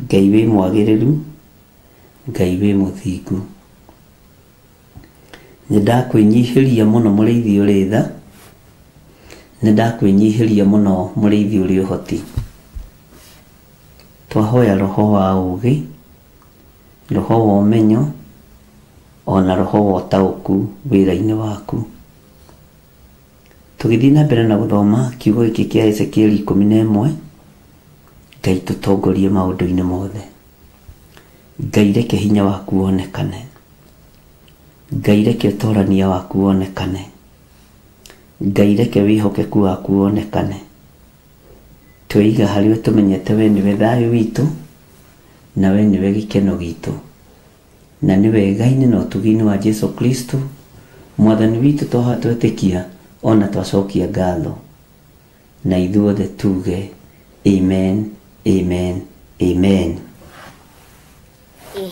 Ngai wĩ mwagĩrĩru, Ngai wĩ mũthingu. Nĩ ndakwĩnyihĩria mũno mũrĩithi ũrĩ tha, nĩ ndakwĩnyihĩria mũno mũrĩithi ũrĩ ũhoti. Twahoya roho wa ũũgĩ, roho wa ũmenyo, ona roho wa ũtaũku wĩra-inĩ waku. Tũgĩthiĩ na mbere na gũthoma kiugo gĩkĩ kĩa Ezekieli 11, Ngai tũtongorie maũndũ-inĩ mothe. Ngai reke hinya waku wonekane, Ngai reke ũtorania waku wonekane, Ngai reke wĩhokeku waku wonekane. Twĩiga harĩ we tũmenyete we nĩwe thayũ witũ, na we nĩwe gĩkeno gitũ, na nĩ wega-inĩ na ũtugi-inĩ wa Jesu Kristo Mwathani witũ twetĩkia ona twacokia ngatho, na ithuothe tuge amen, amen, amen.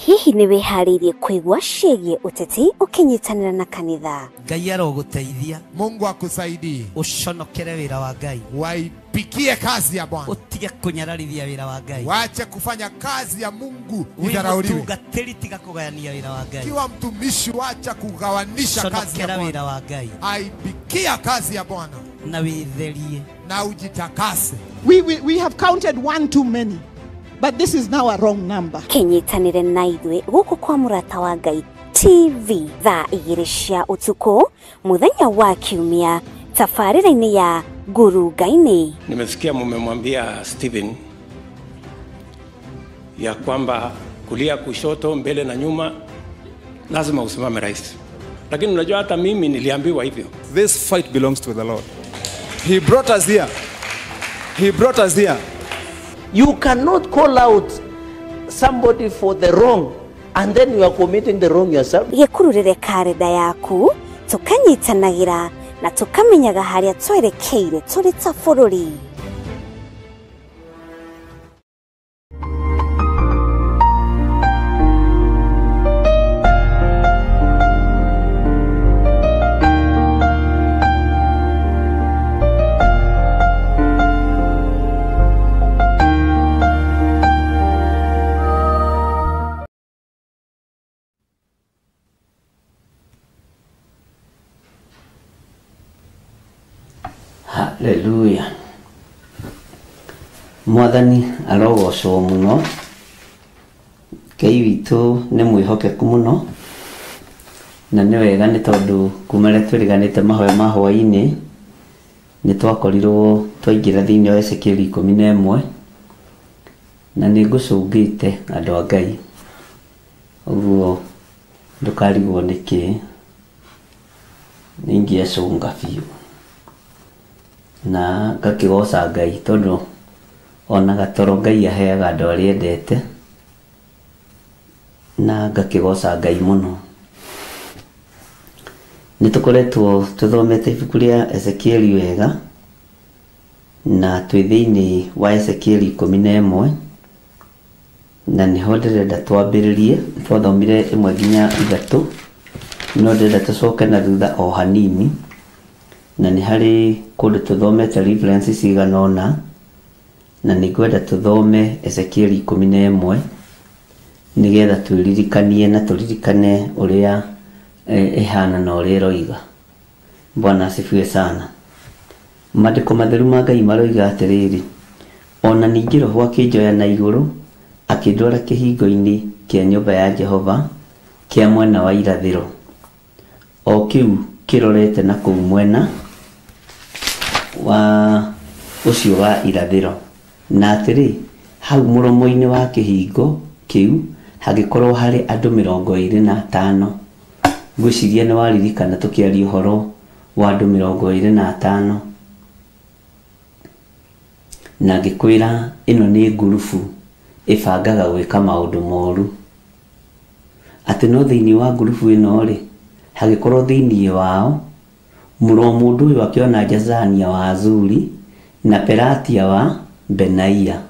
Hihi nĩ wĩharĩirie kũigua ciĩgiĩ ũteti ũkĩnyitanĩra na kanitha? Ngai arogũteithia. Mungu akusaidie. Ũconokere wĩra wa Ngai. Waipikie kazi ya Bwana. Utige kunyararithia wĩra wa Ngai. Waache kufanya kazi ya Mungu idharauliwe. Utungatĩri tiga kũgayania wĩra wa Ngai. Kiwa mtumishi waacha kugawanisha kazi ya Bwana. Wĩra wa Ngai. Aipikia kazi ya Bwana. Na wĩtherie. Na ujitakase. We have counted one too many. But this is now a wrong number. Kenyitanire na ithuĩ gũkũ kwa Mũrata wa Ngai TV thaa 2 cia ũtukũ mũthenya wa Kiumia tabarĩra-inĩ ya ngurunga-inĩ. Nimesikia mmemwambia Stephen ya kwamba kulia, kushoto, mbele na nyuma lazima usimame rais. Lakini unajua hata mimi niliambiwa hivyo. This fight belongs to the Lord. He brought us here. He brought us here. You cannot call out somebody for the wrong and then you are committing the wrong yourself. Gĩkururĩre karenda yaku, tũkanyitanagĩra na tũkamenyaga harĩa twerekeire tũrĩ ta bũrũri. Haleluya. Mwathani arogocwo muno. Ngai witũ nĩ mwĩhokeku mũno, na nĩ wega nĩ tondũ kuma rĩrĩa twĩrĩganĩte mahoya ma hwaĩ-inĩ nĩ twakorirwo twaingĩra thĩinĩ wa Ezekieli 11, na nĩ ngũcũngĩte andũ a Ngai, ũguo ndũkarigwo nĩkĩ, nĩingĩacũnga biũ na ngakĩgoca Ngai tondũ ona gatoro Ngai aheaga andũ arĩa endete, na ngakĩgoca Ngai mũno. Nĩ tũkoretwo tũthomete ibuku rĩa Ezekieli wega, na twĩ thĩinĩ wa Ezekieli 11, na nĩho ndĩrenda twambĩrĩrie. Twathomire 1 nginya 3, no ndĩrenda tũcoke na thutha o hanini, na nĩ harĩ kũndũ tũthomete references cigana ũna, na nĩngwenda tũthome Ezekieli 11 nĩgetha twĩririkanie na tũririkane ũrĩa ihana na ũrĩa ĩroiga. Bwana asifiwe sana. Maandĩko matheru ma Ngai maroiga atĩrĩrĩ: ona ningĩ Roho akĩnjoya na igũrũ akĩndwara kĩhingo-inĩ kĩa nyũmba ya Jehova kĩa mwena wa irathĩro, o kĩu kĩrorete na kũu mwena wa ũcio wa irathĩro, na atĩrĩ, hau mũromo-inĩ wa kĩhingo kĩu hagĩkorwo harĩ andũ 25. Ngwĩciria nĩ waririkana tũkĩaria ũhoro wa andũ 25, na ngĩkwĩra ĩno nĩ ngurubu ĩbangaga gwĩka maũndũ moru, atĩ no thĩinĩ wa ngurubu ĩno rĩ, hagĩkorwo thĩinĩ wao mũndũ ũyũ akĩona Jazania wa Azuri na Pelatia wa Benaia.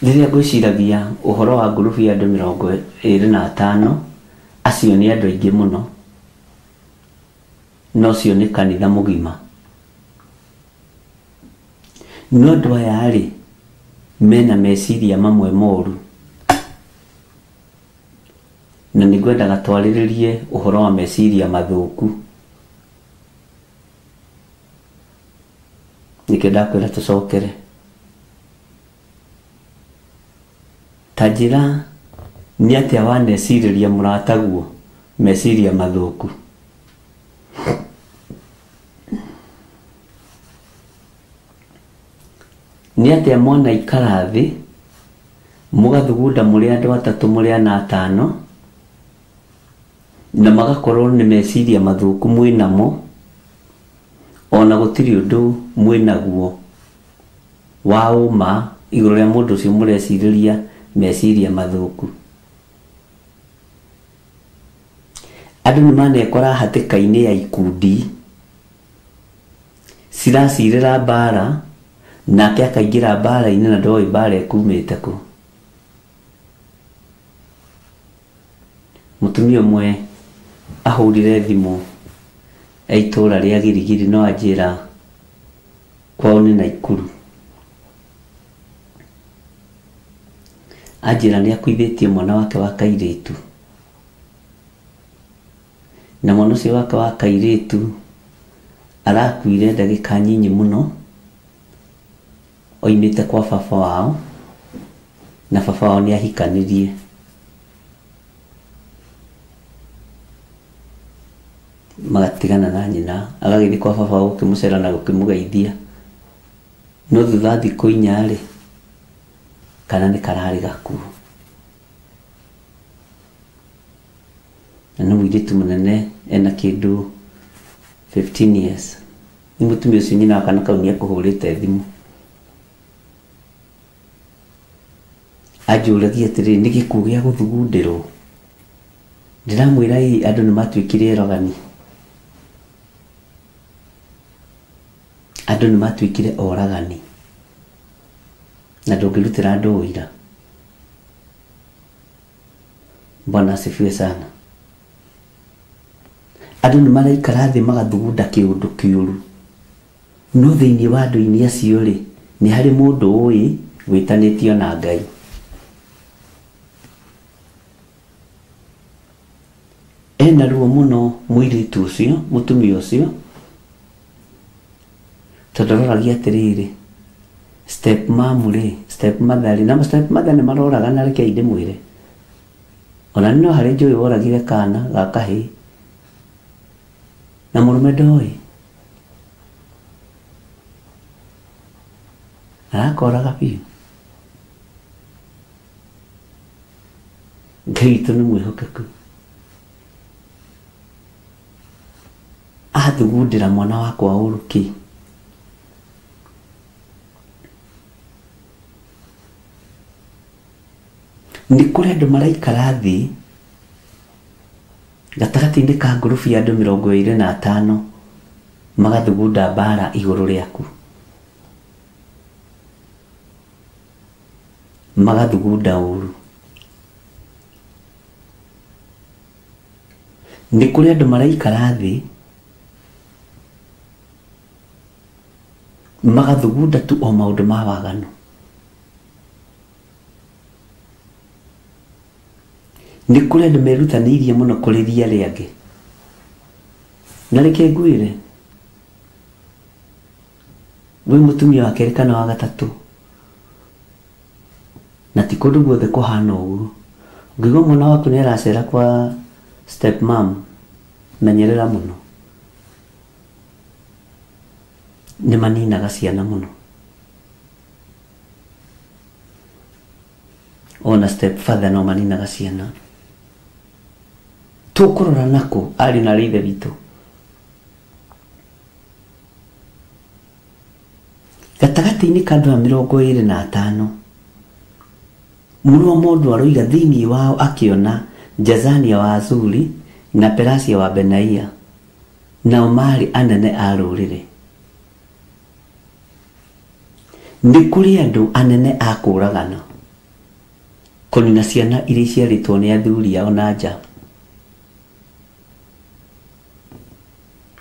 Rĩrĩa ngwĩciragia ũhoro wa ngurubu ya andũ 25, acio nĩ andũ aingĩ mũno, no cio nĩ kanitha mũgima. No andũ aya rĩ, mena meciria mamwe moru, na nĩngwendaga twarĩrĩrie ũhoro wa meciria mathũku. Nĩkĩo ndakwĩra tũcokere. Ta njĩra nĩ atĩa wanecirĩria mũrataguo meciria mathũku? Nĩ atĩa mwana ikara thĩ mũgathugunda mũrĩ andũ 3 mũrĩ ana 5, na magakorwo nĩ meciria mathũku mwĩnamo, ona gũtirĩ ũndũ mwĩnaguo wa ũma igũrũ rĩa mũndũ ũcio mũrecirĩria meciria mathũku. Andũ nĩ manekora hatĩka-inĩ ya ikundi ciracirĩra mbara, nake akaingĩra mbara-inĩ na ndoĩ mbara ĩkumĩte kũ. Mũtumia ũmwe ahũrire thimũ itũũra rĩa Girigiri, no anjĩra kwao nĩ Naikuru. Anjĩra nĩ akuithĩtie mwana wake wa kairĩtu, na mwana ũcio wake wa kairĩtu arakuire ndagĩka nyinyi mũno, oimĩte kwa baba wao, na baba wao nĩ ahikanirie. magatigana na nyina agagithii kwa baba gukimucera na gukimugeithia no thutha thikũ 4 rĩ kana nĩ kararĩ gakuo na nĩ mũirĩtu mũnene ena kĩndũ 15 years nĩ mũtumia ũcio nyina wa kana kau nĩekũhũrĩte thimũ anjũragia atĩrĩ nĩ gĩkuũ gĩa gũthugundĩrwo ndiramwĩra andũ nĩ matuĩkire erogani andũ nĩ matuĩkire oragani na ndũngĩrutĩra andũ ũira. Bwana asifiwe sana. Andũ nĩ maraikara thĩ magathugunda kĩũndũ kĩũru no thĩinĩ wa andũ-inĩ acio rĩ nĩ harĩ mũndũ ũĩ gwĩtanĩtio na Ngai. Ena ruo mũno mũirĩtu ũcio mũtumia ũcio tondũ aroragia atĩrĩrĩ step mom rĩ step mother rĩ na step mother nĩ maroragana reke ndĩmwĩre ona no harĩ njũĩ woragire kana ga kahĩ na mũrũme ndoĩ arakoraga biũ. Ngai witũ nĩ mwĩhokeku athugundĩra mwana wakwa ũrũki nĩ kũrĩ andũ maraikara thĩ gatagatĩ-inĩ ka ngurubu ya andũ 25 magathugunda mbara igũrũ rĩaku magathugunda ũru. Nĩ kũrĩ andũ maraikara thĩ magathugunda tu o maũndũ ma waganu. Nĩ kũrĩ andũ merutanĩirie mũno kũrĩria arĩa angĩ na reke ngwĩre wĩ mũtumia wa kerĩ kana wa gatatũ na ti kũndũ guothe kũhana ũguo. Ngĩigua mwana waku nĩ aracera kwa step mom menyerera mũno nĩ maninaga ciana mũno. Ona step father no maninaga ciana. Tũkũrora nako arĩ na ithe witũ gatagatĩ-inĩ ka andũ 25 mũrũ wa mũndũ aroiga thĩinĩ wao akĩona Jazania wa Azuri na Perasia wa Benaia nao marĩ anene a rũrĩrĩ. Nĩ kũrĩ andũ anene a kũragana kũnina ciana iria ciarĩtwo nĩ athuri ao na nja.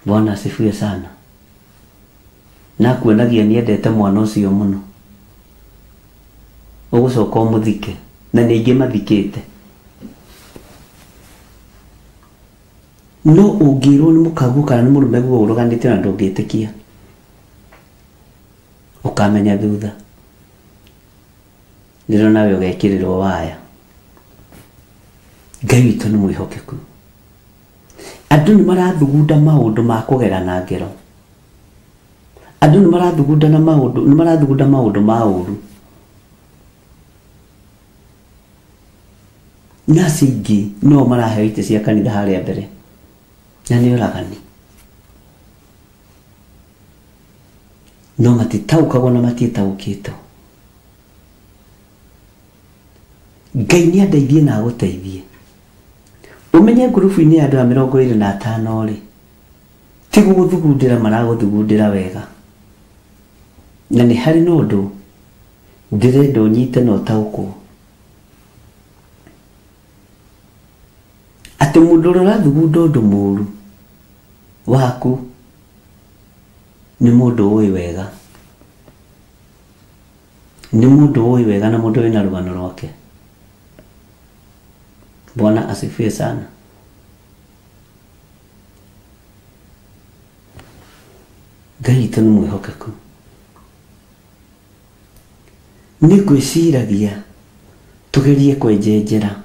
Bwana asifiwe sana. Na kuonagia niendete mwana ũcio mũno ũgũcoka ũmũthike na nĩ aingĩ mathikĩte. No ũngĩrwo nĩ mũkaguo kana nĩ mũrũme guo ũroganĩte na ndũngĩtĩkia ũkamenya thutha nĩrĩo nawe ũgekĩrĩrwo waya. Ngai witũ nĩ mwĩhokeku. Andũ nĩ marathugunda maũndũ ma kũgerana ngero. Andũ nĩ marathugunda maũndũ ma ũru. Nasi ingĩ no maraheo itĩ cia kanitha harĩa mbere na nĩ ũragani. No matitaũkagwo na matiĩtaũkĩtwo. Ngai nĩ andeithie na agũteithie. Ũmenye ngurubu-inĩ ya andũ 25 rĩ ti gũthugundĩra maragũthugundĩra wega na nĩ harĩ na ũndũ ndĩrenda ũnyite na ũtaũkwo atĩ mũndũ ũrĩa ũrathugunda ũndũ mũũru waku nĩ mũndũ ũĩ wega, nĩ mũndũ ũĩ wega na mũndũ wĩna rũgano rwake. Bwana asifiwe sana. Ngai witũ nĩ mwĩhokeku. Nĩ ngwĩciragia tũgerie kwenjenjera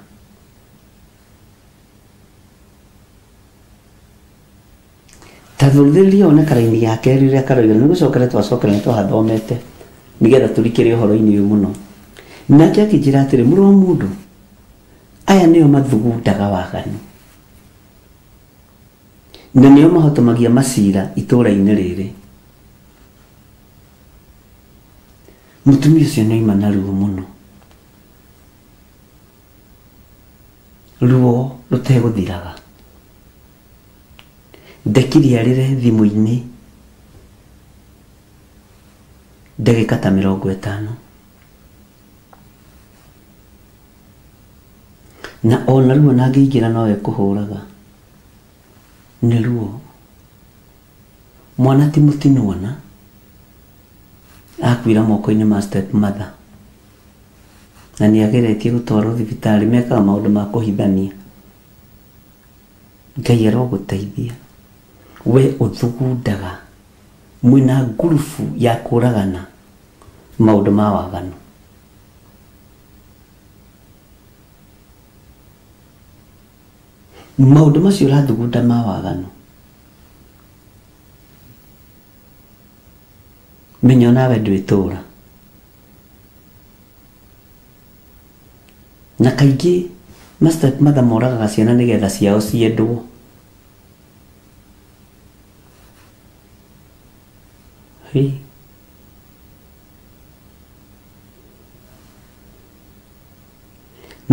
tathuthiria one karaini ya keri ria karoiga ni gucokera twacokera twathomete nigetha turikire uhoro-ini uyu muno nake akijira atiri muri wa mundu aya niyo mathugundaga waganu na niyo mahotomagia macira itura-ini riri mutumia ucio ni imana ruo muno ruo ruteguthiraga ndekiri arire thimu-ini ndagika ta 50 na ona ruo nangĩingĩra nowe kũhũraga nĩ ruo mwana ti mũtinuona akuira moko-inĩ ma step mother na nĩ ageretie gũtwarwo thibitarĩ mekaga maũndũ ma kũhithania Ngai arogũteithia we ũthugundaga mwĩna ngurubu ya kũragana maũndũ ma waganu maũndũ macio ũrathugunda ma waganu menya nawe ndwĩtũra na kaingĩ mastep mother moragaga ciana nĩgetha ciao ciendwo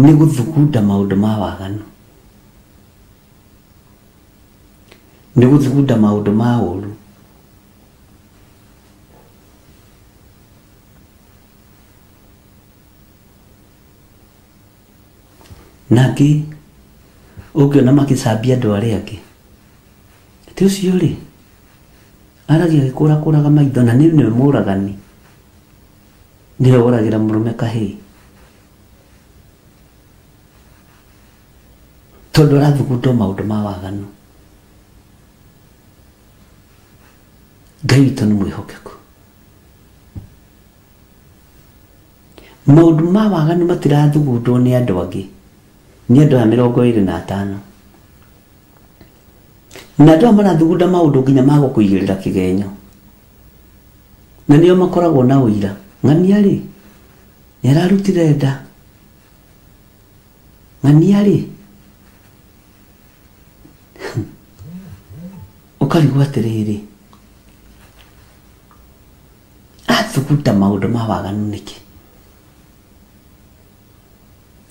nĩ gũthugunda maũndũ ma waganu nĩ gũthugunda maũndũ ma ũru nangĩ ũngĩona makĩcambia andũ arĩa angĩ ti ũcio rĩ aragia gĩkũrakũraga maitho na nĩwe mũragani nĩwe ũragĩra mũrũme kahĩĩ tondũ arathugundwo maũndũ ma waganu Ngai witũ nĩ mwĩhokeku maũndũ ma waganu matirathugundwo nĩ andũ angĩ nĩ andũ a 25 na andũ marathugunda maũndũ nginya ma gũkũigĩrĩra kĩgenyo na nĩo makoragwo na ũira ng'ania rĩ nĩ ararutire nda ng'ania rĩ ũkarigwo atĩrĩrĩ athugunda maũndũ ma waganu nĩkĩ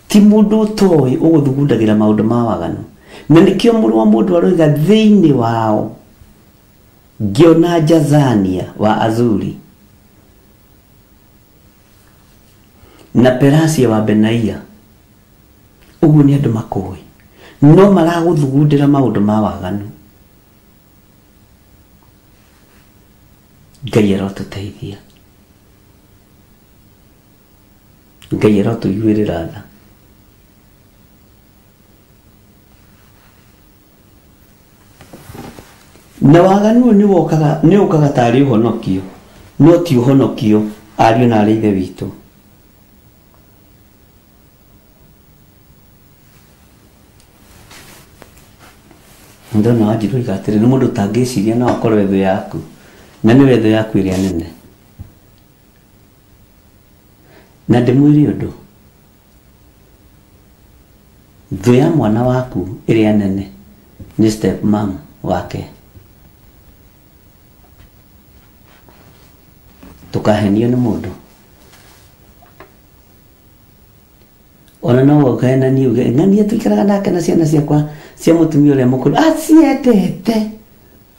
ti mũndũ ũtoĩ ũgũthugundagĩra maũndũ ma waganu na nĩkĩo mũrũ wa mũndũ aroiga thĩinĩ wao ngĩona Jazania wa Azuri na Perasia wa Benaia ũguo nĩ andũ makũĩ no maragũthugundĩra maũndũ ma waganu Ngai arotũteithia Ngai arotũiguĩrĩra tha na waganu nĩ ũkaga tarĩ ũhonokio no ti ũhonokio ariũ na arĩ ithe witũ ndona Wanjiru oiga atĩrĩ nĩ mũndũ ũtangĩciria no akorwo thũ yaku na nĩwe thũ yaku ĩrĩa nene na ndĩmwĩre ũndũ thũ ya mwana waku ĩrĩa nene nĩ step mom wake tukahenio nĩ mũndũ ona no ũkaena ni uge ng'ania tuikaraga nake na ciana ciakwa cia mũtumia ũrĩa mũkũrũ aciendete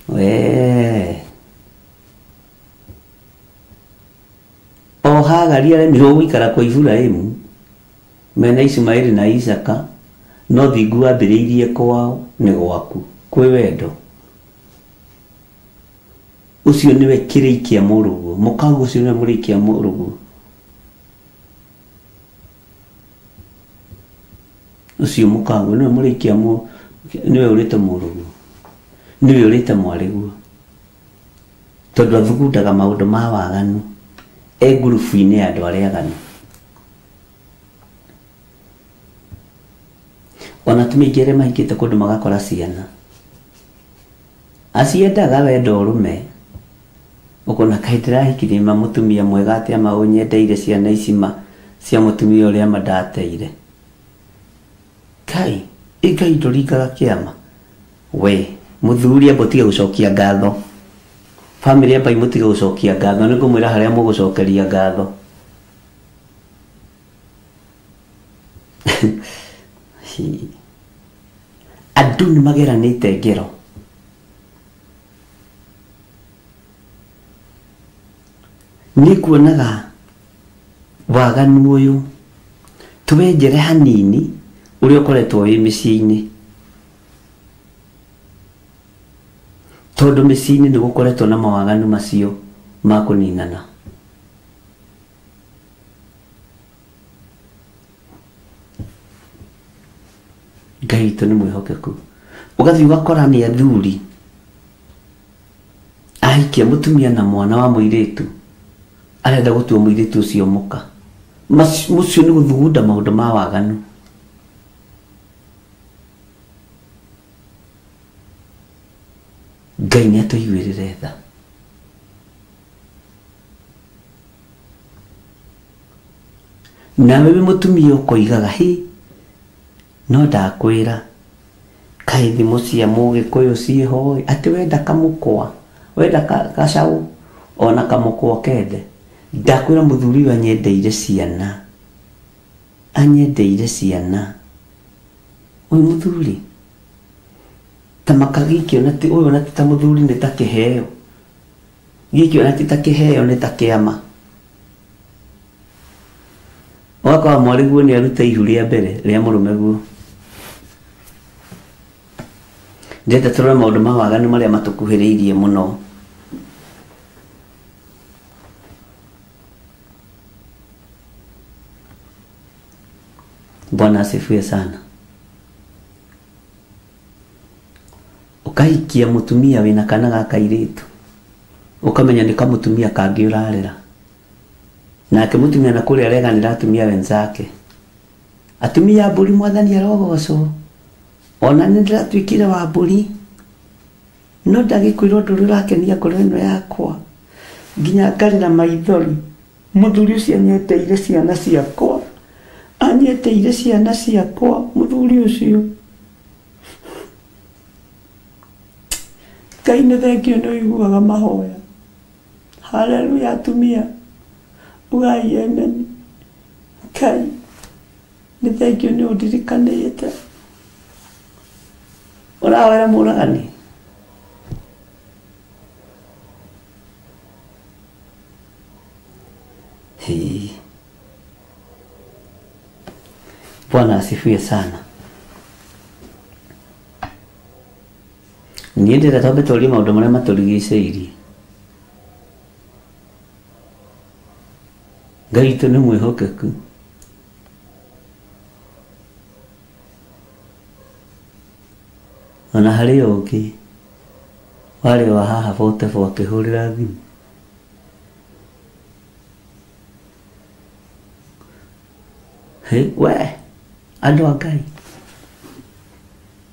we o Hagari aremirwo gũikara kwa Iburahĩmu mena Ismaili na Isaka no thingu wambĩrĩirie kwao nĩ gwaku kwĩ wendo ucio niwe kĩrĩikia mũrũgũ mũkagu ucio niwe mũrĩikia mũrũgũ ucio mũkagu niwe mũrĩikia niwe ũrĩte mũrũgũ niwe ũrĩte mwarĩguo tondũ athugundaga maũndũ ma waganu ngurubu-inĩ ya andũ arĩa aganu ona tumia ingĩ arĩa mahikĩte kũndũ magakora ciana aciendaga wendo ũrũme ũkona kaitĩra hikirima mũtumia mwega atĩa maũnyendeire ciana icima cia mũtumia ũrĩa mandateire kai ikai ndũringaga kĩama we mũthuri ambotige gũcokia ngatho family ambai mũtige gũcokia ngatho nĩ ngũmwĩra harĩa mũgũcokeria ngatho andũ nĩ mageranĩte ngero nĩ kuonaga waganu ũyũ tũwenjere hanini ũrĩa ũkoretwo wĩ mĩciĩ-inĩ tondũ mĩciĩ-inĩ nĩ gũkoretwo na mawaganu macio ma kũninana Ngai witũ nĩ mwĩhokeku ũgathiĩ ũgakora nĩ athuri ahikia mũtumia na mwana wa mũirĩtu arenda gũtua mũirĩtu ũcio mũka mũcio nĩ gũthugunda maũndũ ma waganu Ngai nĩ atũiguĩrĩre tha nawe wĩ mũtumia ũkoigaga hĩ no ndakwĩra kaĩ thimũ cia mũgĩkũyũ ciĩho atĩ wenda kamũkwa wenda gacaũ ona kamũkwa kende ndakwĩra mũthuri anyendeire ciana ũyũ mũthuri ta makagikio na ti ũyũ na ti ta mũthuri nĩ ta kĩheo gikio na ti ta kĩheo nĩ ta kĩama wakwa mwariguo nĩ aruta ihu rĩa mbere rĩa mũrũme guo ndĩrenda tũrore maũndũ ma waganu marĩa matũkuhĩrĩirie mũno Bwana asifiwe sana ukahikia mũtumia wĩna kana ga kairĩtu ukamenya nĩ kamũtumia kangĩ ũrarera nake mũtumia na kũrĩa areganĩra atumia wenzake atumia mbũri mwathani arogocwo ona nĩ ndĩratuĩkire wa mbũri no ndagĩkwĩrwo ndũrĩ ũrakenia ngoro ĩno yakwa nginya ngarĩra maithori mũthuri ũcio anyendeire ciana ciakwa anyendeire ciana ciakwa mũthuri ũcio Ngai nĩ thengio nĩ ũiguaga mahoya haleluya atumia ugai amen Ngai nĩ thengio nĩ ũndirikanĩte ũrawera mũragani Bwana asifiwe sana niĩ ndĩrenda twambe tũrie maũndũ marĩa matũrigicĩirie Ngai witũ nĩ mwĩhokeku ona harĩ ũngĩ warĩ wa haha Botebo akĩhũrĩra thimũ we andũ a Ngai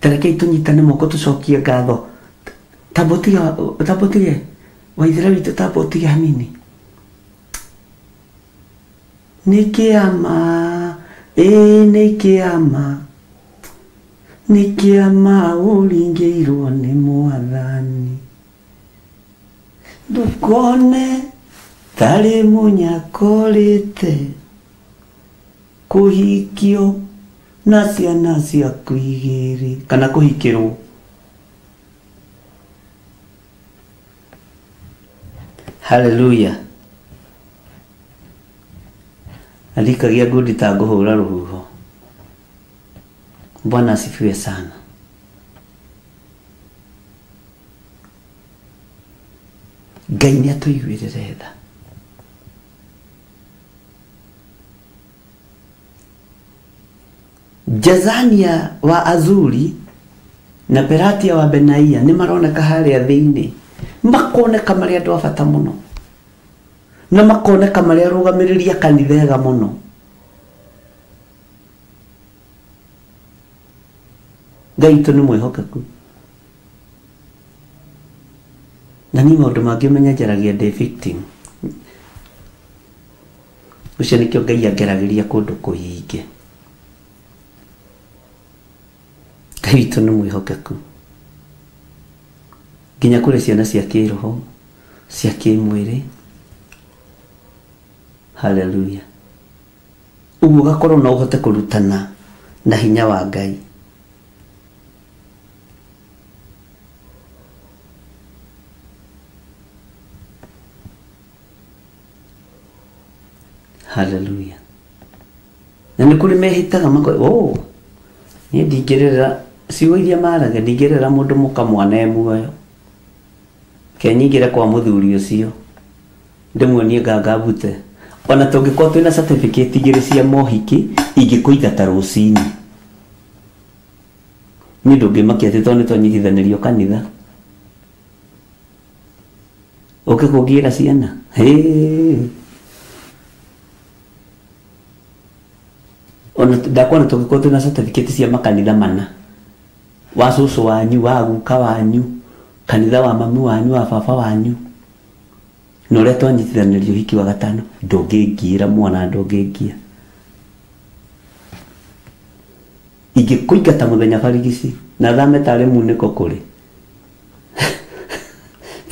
tarekei tũnyitane moko tũcokie ngatho tambotige waithĩra witũ tambotige hanini nĩ kĩama ũringĩirwo nĩ Mwathani ndũkone tarĩ mũnyakorĩte kũhikio na ciana ciaku igĩrĩ kana kũhikĩrwo haleluya alikagia ngudi ta ngũhũra rũhuho Bwana asifiwe sana Ngai nĩ atũiguĩrĩre tha Jazania wa Azuri na Peratia wa Benaia nĩ maroneka harĩa thĩinĩ makoneka marĩ andũ a bata mũno na makoneka marĩ arũgamĩrĩria kanithega mũno Ngai witũ nĩ mwĩhokeku na ni maundu mangĩ menyajaragia ndĩ victim ucio nĩkĩo Ngai angeragĩria kũndũ kũhinge. Ngai witũ nĩ mwĩhokeku nginya kũrĩ ciana cia kĩroho cia kĩmwĩrĩ. Haleluya. Ũguo gakorwo no ũhote kũrutana na hinya wa Ngai. Haleluya. Na nĩ kũrĩ mehĩtaga mako nĩ ndingĩrĩra ciugo iria maraga ndingĩrĩra mũndũ mũka mwana muoyo kenyingĩre kwa mũthuri ũcio ndĩmuonie ngangabute ona tũngĩkorwo twĩna certificate igĩrĩ cia mohiki ingĩkũingata rũcinĩ nĩ ndũngĩmakia atĩ tondũ nĩtwanyitithanĩrio kanitha ũkĩkũngĩra ciana ona ndakwona tũngĩkorwo twĩna certificate cia makanitha mana wa cũcũ wanyu wa guka wanyu kanitha wa mami wanyu wa baba wanyu na ũrĩa twanyitithanĩrio hiki wa gatano ndũngĩngiĩra mwana ndũngĩngia ingĩkũingata mũthenya barigici na thame tarĩ munĩko kũrĩ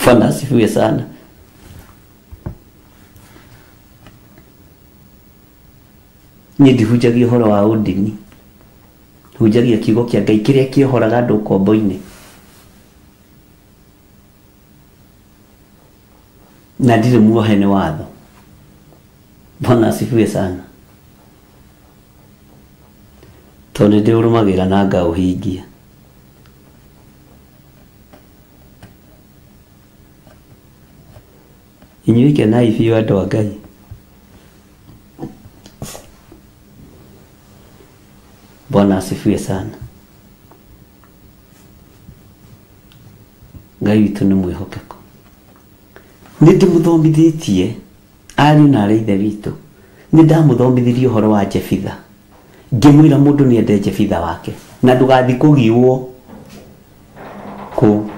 Bwana asifiwe sana. Niĩ ndihunjagia ũhoro wa ũndini hunjagia kiugo kĩa Ngai kĩrĩa kĩohoraga andũ ũkombo-inĩ na ndirĩ muohe nĩ watho. Bwana asifiwe sana. Tondũ ndĩũrũmagĩra na ngaũhingia. Inyuĩ kenai biũ andũ a Ngai. Bwana asifiwe sana. Ngai witũ nĩ mwĩhokeku. Nĩ ndĩmũthomithĩtie ariũ na aarĩ a ithe witũ. Nĩ ndamũthomithirie ũhoro wa Jefitha. Ngĩmwĩra mũndũ nĩ ende Jefitha wake na ndũgathiĩ kũgiũo kũ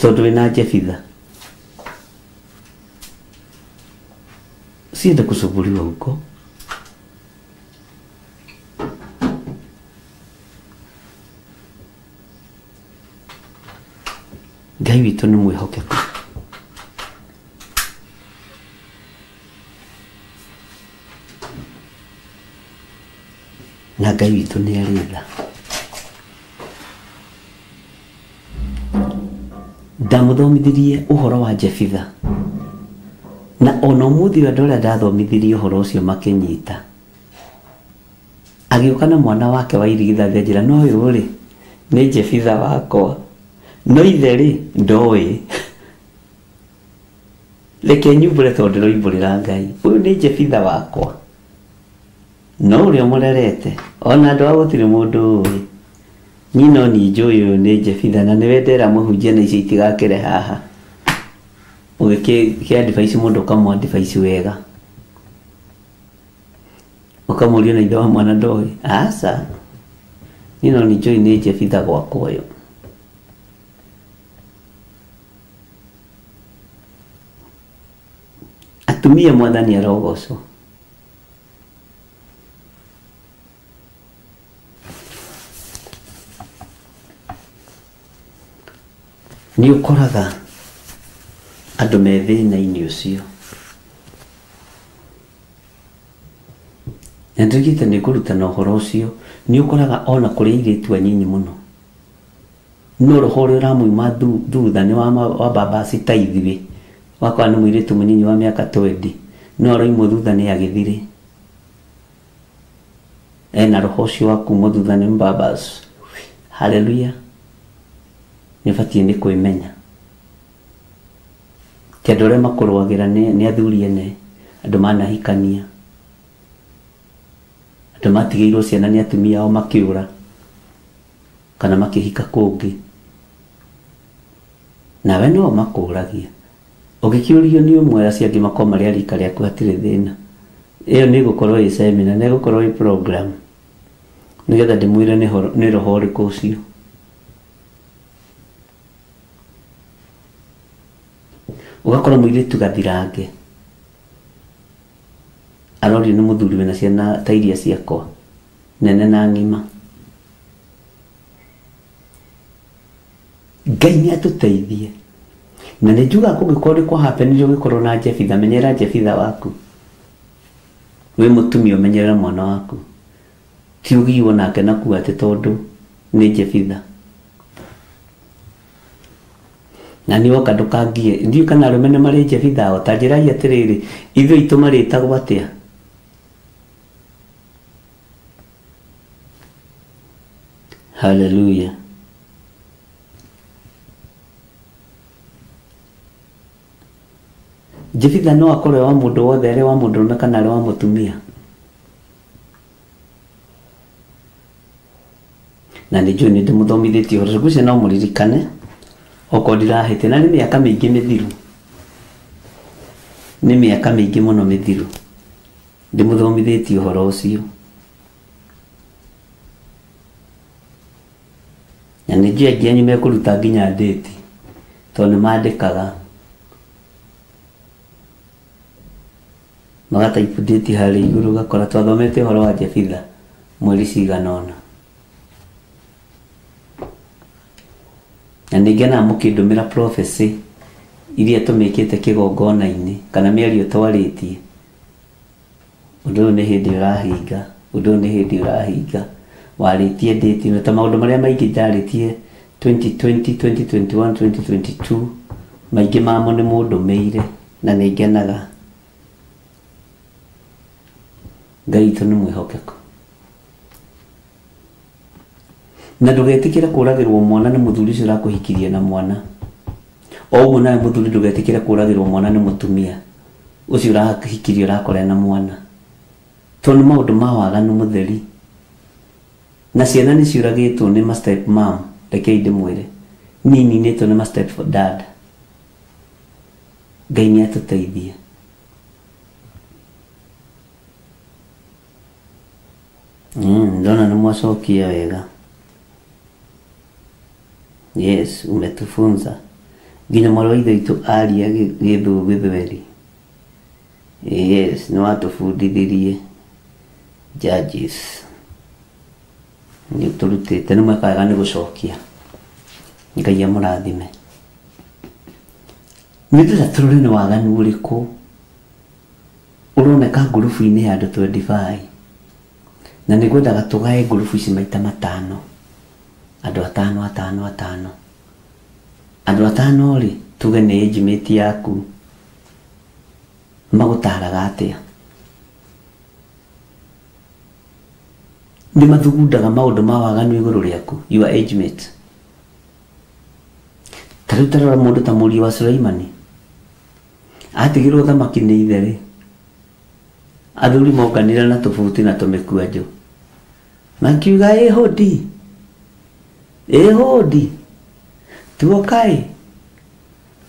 tondũ wĩna Jefitha siende kusumbuliwa huko. Ngai witũ nĩ mwĩhokeku. Na Ngai witũ nĩ arĩ tha. Ndamũthomithirie ũhoro wa Jefitha na ona ũmũthĩ andũ arĩa ndathomithirie ũhoro ũcio makĩnyita. Agĩũka na mwana wake wa irigithathi njĩra no ũyũ rĩ nĩ Jefitha wakwa no ithe rĩ ndoĩ. Reke nyumbũre tondũ ndĩroimbũrĩra Ngai. Ũyũ nĩ Jefitha wakwa no ũrĩa mũrerete ona andũ a gũtirĩ mũndũ ũĩ. Niĩ no niĩ njũĩ ũyũ nĩ Jefitha na nĩwe ndera mũhunjia na icio itigakĩre haha. Ũgĩkĩadvice mũndũ ũkamũadvice wega. Ũkamũria na ithe wa mwana ndoĩ. Aca niĩ no niĩ njũĩ nĩ Jefitha gwakwa ũyũ. Atumia Mwathani arogocwo. Nĩ ũkoraga andũ me thĩna-inĩ ũcio. Na ndirigĩte nĩ kũrutana ũhoro ũcio. Nĩ ũkoraga ona kũrĩ airĩtu anyinyi mũno no roho ũrĩa ũramũima thutha nĩ wa baba ta ithuĩ. Wakwa nĩ mũirĩtu mũnyinyi wa mĩaka 20 no aroimwo thutha nĩ agĩthirĩ. Ena roho ũcio wa kuumwo thutha nĩ babas. Haleluya. Nĩbatiĩ nĩ kwĩmenya. Ti andũ arĩa makũrũagĩra nĩ athuri ene, andũ manahikania, andũ matigĩirwo ciana nĩ atumia ao makĩũra kana makĩhika kũngĩ. Nawe no makũragia. Ũgĩkĩũrio nĩ ũmwe acio angĩ makoo marĩ a rika rĩaku hatirĩ thĩna. Ĩyo nĩ gũkorwo ĩ seminar, nĩ gũkorwo ĩ program. Nĩgetha ndĩmwĩre nĩ roho ũrĩkũ ũcio. ugakora muiritu gathirange arori ni muthuri wina ciana ta iria ciakwa nene na ngima. Ngai ni atuteithie na nĩ njuga kũngĩkorwo kwa happen nĩ ũgĩkorwo na Jefitha, menyera Jefitha waku we mũtumia ũmenyerera mwana waku, ti ũgiwo nake naku atĩ tondũ nĩ Jefitha. Na nĩ woka ndũkangie ndiũ kana arũme nĩ marĩ Jefitha o ta njĩrai atĩrĩrĩ ithuĩ itũ marĩtagwo atĩa? Hallelujah. Jefitha no akorwe wa mundu wothe arĩ wa mundu ũrũme kana arĩ wa mũtumia. Na nĩ njũĩ nĩ ndĩmũthomithĩtie ũhoro ũcio no mũririkane okorwo ndirahĩte na nĩ mĩaka mĩingĩ mĩthiru. Nĩ mĩaka mĩingĩ mũno mĩthiru ndĩmũthomithĩtie ũhoro ũcio. Na nĩ njũĩ aingĩ anyu mekũruta nginya ndĩti tondũ nĩ mandĩkaga magataipũ ndĩti harĩ igũrũ ũgakora twathomete ũhoro wa Jefitha mweri cigana ũna. Na ningena mũkĩndũmĩra prophecy iria tũmĩkĩte kĩgongona-inĩ kana mĩario twarĩtie. Ũndũ ũyũ nĩ hĩndĩ ũrahinga, ũndũ ũyũ nĩ hĩndĩ ũrahinga. Warĩtie ndĩti na ta maũndũ marĩa maingĩ ndarĩtie 2020, 2021, 2022 maingĩ mamo nĩ mũndũmĩire na nĩ ngenaga. Ngai witũ nĩ mwĩhokeku. Na ndũgetĩkĩre kũragĩrwo mwana nĩ mũthuri ũcio ũrakũhikirie na mwana. O ũguo nawe mũthuri ndũgetĩkĩre kũragĩrwo mwana nĩ mũtumia ũcio ũrahikirie ũrakora na mwana. Tondũ nĩ maũndũ ma waganu mũtheri. Na ciana nĩ ciũragĩtwo nĩ ma step mom, rekei ndĩmwĩre. Nininĩtwo nĩ ma step dad. Ngai nĩ atũteithie. Ndona nĩ mwacokia wega. Yes, umetufunza. Nginya mwarĩ wa ithe witũ aria gĩthweri. Yes, nĩ watũbundithirie Judges. Nĩ tũrutĩte nĩ mwekaga nĩ gũcokia. Ngai amũrathime. Nĩ ndĩra tũrore nĩ waganu ũrĩkũ ũroneka ngurubu-inĩ ya andũ 25. Na nĩ ngwendaga tũgae ngurubu ici maita 5. Andũ 5. Andũ 5 rĩ tuge nĩ age mate yaku magũtaraga atĩa? Nĩ mathugundaga maũndũ ma waganu igũrũ rĩaku your age mate. Tarĩu tarora mũndũ ta mũriũ wa Sulaimani atigirwo thamaki nĩ ithe rĩ, athuri monganire na tũbuti na tũmĩkwanjũ makiuga hodi tuokai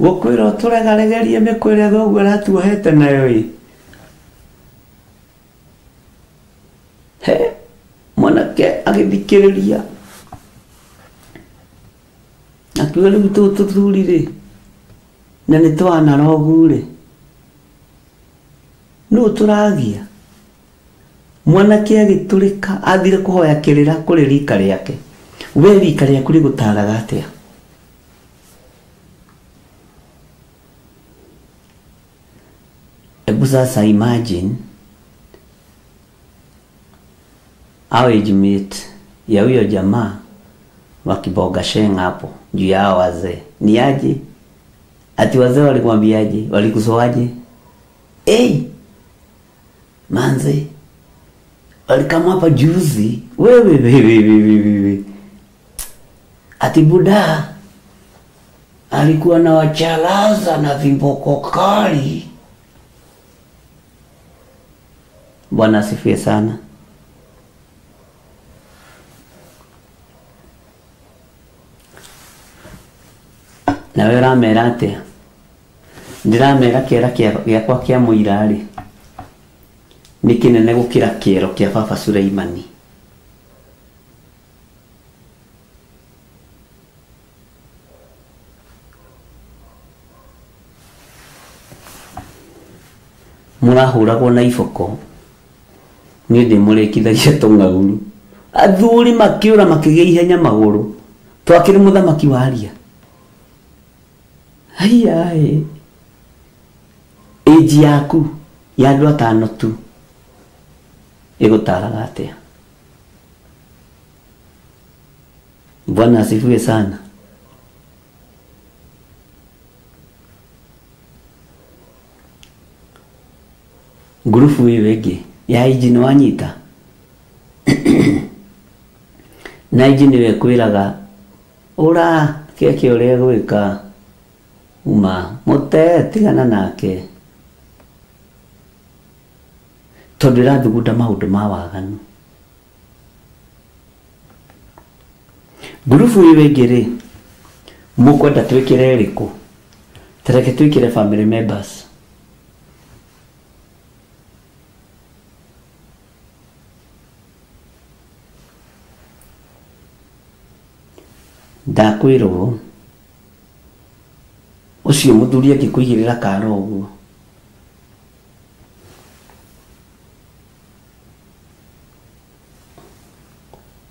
gũkwĩra tũregaregerie mĩkwĩre thoguo aratuohete nayo ĩ. He mwanake agĩthikĩrĩria akiuga rĩu tũthuri rĩ na nĩ twana rogu rĩ nũ tũragia. Mwanake agĩtũrĩka athire kũhoya kĩrĩra kũrĩ rika rĩake. We rika rĩaku rĩgũtaraga atĩa? Ebu sasa imagine our age mate ya huyo jamaa wakibonga shenga hapo juu ya wazee. Ni aje? Ati wazee walikwambiaje? Walikusoaje? Manze walikama hapa juzi wewe ati buda alikuwa na wachalaza na vimboko kali. Bwana asifiwe sana. Na wewe ramera atĩa? Ndiramera kĩera gĩakwa kĩa mũira rĩ nĩ kĩnene gũkĩra kĩero kĩa baba Sulaimani. murahuragwo na iboko ni ndi murekithagia tung'auru athuri makiura makigia ihenya maguru twakiri muthamaki waria ai eji yaku ya andu atano tu igutaraga atia. Bwana asifiwe sana. Grupu hii wegi ya ijini wanyita na ijini wekwiraga ura keke uria gwika uma mute tigana nake tondu irathugunda maundu ma waganu. Grupu hii wegi ri mukwenda twikire riku tereke twikire family members. Ndakwirwo ucio muthuri angikuigirira kara uguo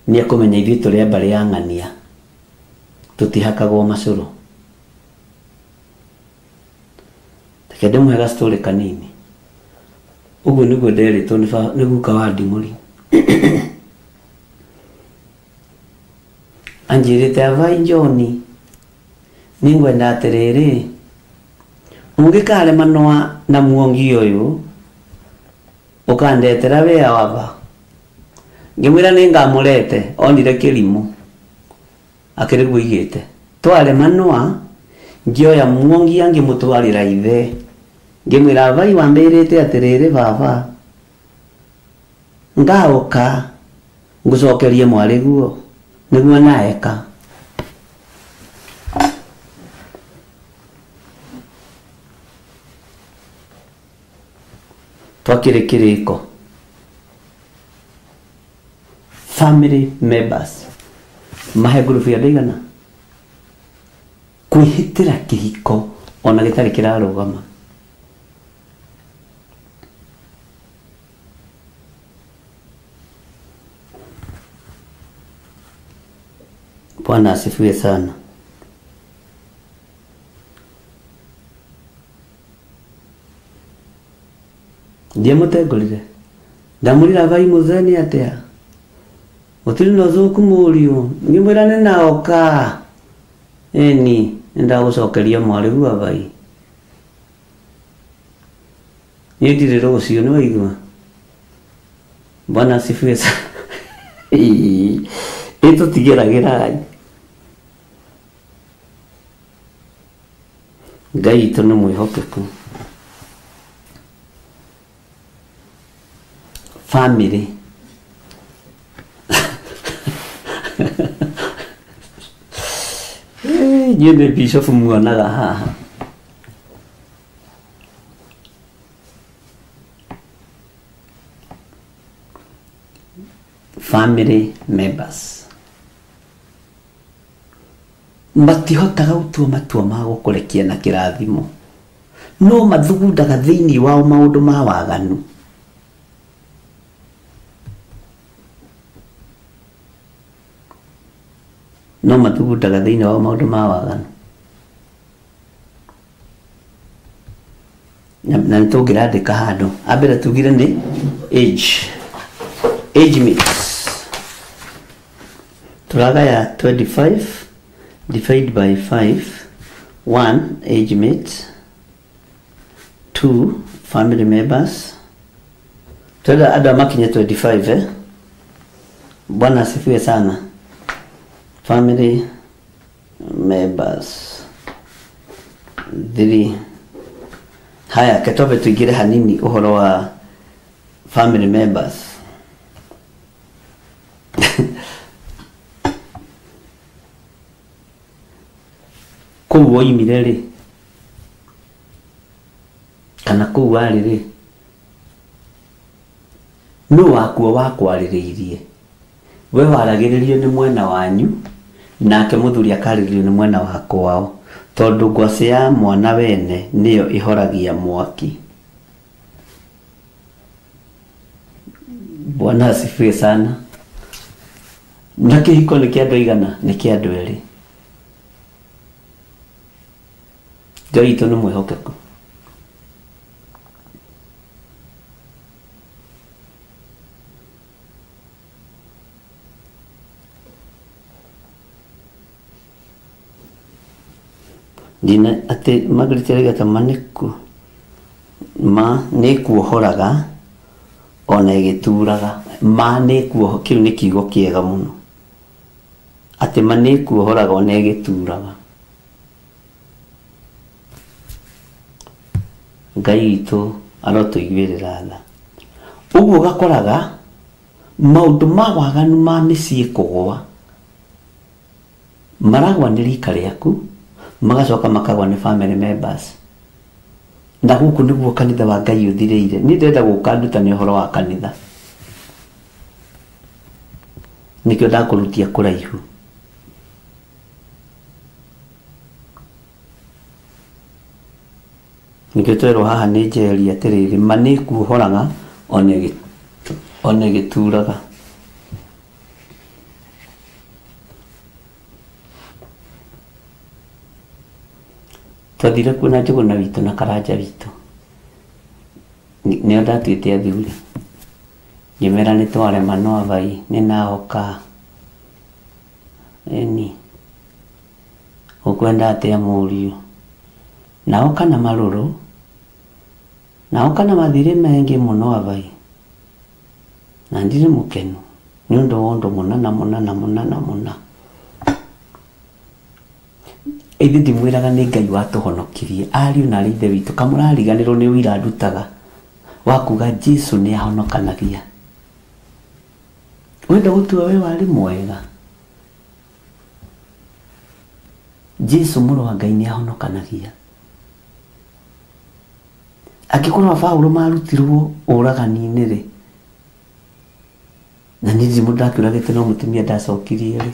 ni akumenya ithuĩ tũrĩ a mbarĩ ya ng'ania tũtihakagwo macũrũ. Reke ndĩmũhe gastory kanini. Ũguo nĩguo nderĩtwo nĩ guka wa Nding'ũri. Anjirĩte avai John ningwenda atĩrĩrĩ ũngĩkaremanwa na muongi ũyũ ũkandetera wĩa wava. Ngĩmwĩra nĩngamũrete onire kĩrimũ akĩrĩguo igĩte twaremanwa ngĩoya muongia ngĩmũtwarĩra ithe ngĩmwĩra avai wambĩrĩte atĩrĩrĩ baba ngaũka ngũcokerie mwarĩguo nĩguo naeka. Twakĩrĩ kĩrĩko family members mahe group ya ndaigana kwĩhĩtĩra kĩhiko ona gĩtarĩ kĩrarũgama. Bwana asifiwe sana. Ndiye mũtengũrire ndamũrĩra vai mũtheni atia gũtirĩ na ũthũku mũriũ ngĩmwĩra nĩnaoka eni nĩndagũcokeria mwarĩguo avai niĩ ndirĩ rũciũ nĩwaigua. Bwana asifiwe sana. Ĩtũtigĩragĩrai Ngai itũ nĩ mwĩhokeku. Family niĩ nĩ Bishop muonaga haha family members matihotaga gũtua matua ma gũkũrekia na kĩrathimo no mathugundaga thĩinĩ wao maũndũ ma waganu. No mathugundaga thĩinĩ wao maũndũ ma waganu na nĩtũngĩrandĩka handũ ambere tugire nĩ age mates turagaya 25 divide by 5 1 age mate 2 family members tuenda andũ amakinye 25 Bwana asifiwe sana. Family members 3. Haya ketobe tuigire hanini uhoro wa family members. Kũu woimire rĩ kana kũu warĩ rĩ nũ wakuo wakwarĩrĩirie we waragĩrĩrio nĩ mwena wanyu nake mũthuri akarĩrĩrio nĩ mwena wa kwao tondũ ngwacĩ ya mwana wene nĩyo ĩhoragia mwaki. Bwana asifiwe sana. Na kihiko ni kia doigana ni kia dweli. Joito no mwehokeko. Dina ate magritere gata maneku ma ne kuohoraga ona igituraga ma ne kuoho kiu ni kigo kiega muno ate ma ne kuohoraga ona igituraga Ngai itu arotuigwirira tha uguo gakoraga maundu ma waganu ma micii kugwa maragwa ni rika riaku magacoka makagwa ni family members na guku niguo kanitha wa Ngai uthireire ni ndenda guka ndutani uhoro wa kanitha nikio ndakurutia kuraihu nikio twero haha ni njeri atiriri maniku uhoraga one gituraga twathire kuna Njuguna witu na Karanja witu nio ndatwite athuri ngimera ni tware mano avai ni naoka eni ukwenda atia murio naoka na maruru naoka na mathire mengi muno avai na ndire mukenu ni undu wondo muna Ithi ndimwiraga ni Ngai watuhonokirie ariu na rithe witu kamurariganirwo ni wira ndutaga wakuga Jesu ni ahonokanagia wenda gutua we wari mwega Jesu muro wa Ngai ni ahonokanagia akikorwo Paulo marutirwo uragani-ini ri na ni ndimu ndakiragite no mutumia ndacokirie ri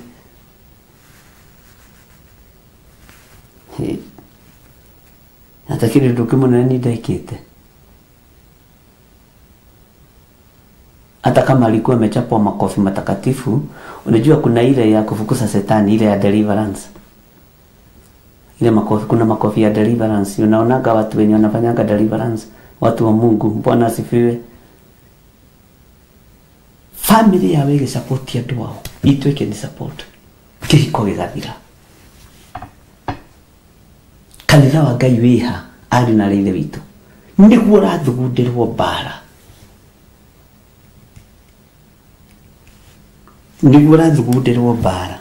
atakiri nduki munene ni ndaikite hata kama alikuwa amechapwa makofi matakatifu. Unajua kuna ile ya kufukuza shetani, ile ya deliverance, ile makofi, kuna makofi ya deliverance. Unaonaga watu wenye wanafanyanga deliverance, watu wa Mungu. Bwana asifiwe. Family ya wege support ya dua itweke ni support kihiko gigathira kanitha wa Ngai wiha ari na rithe witu niguo rathugundirwo bara, niguo rathugundirwo bara.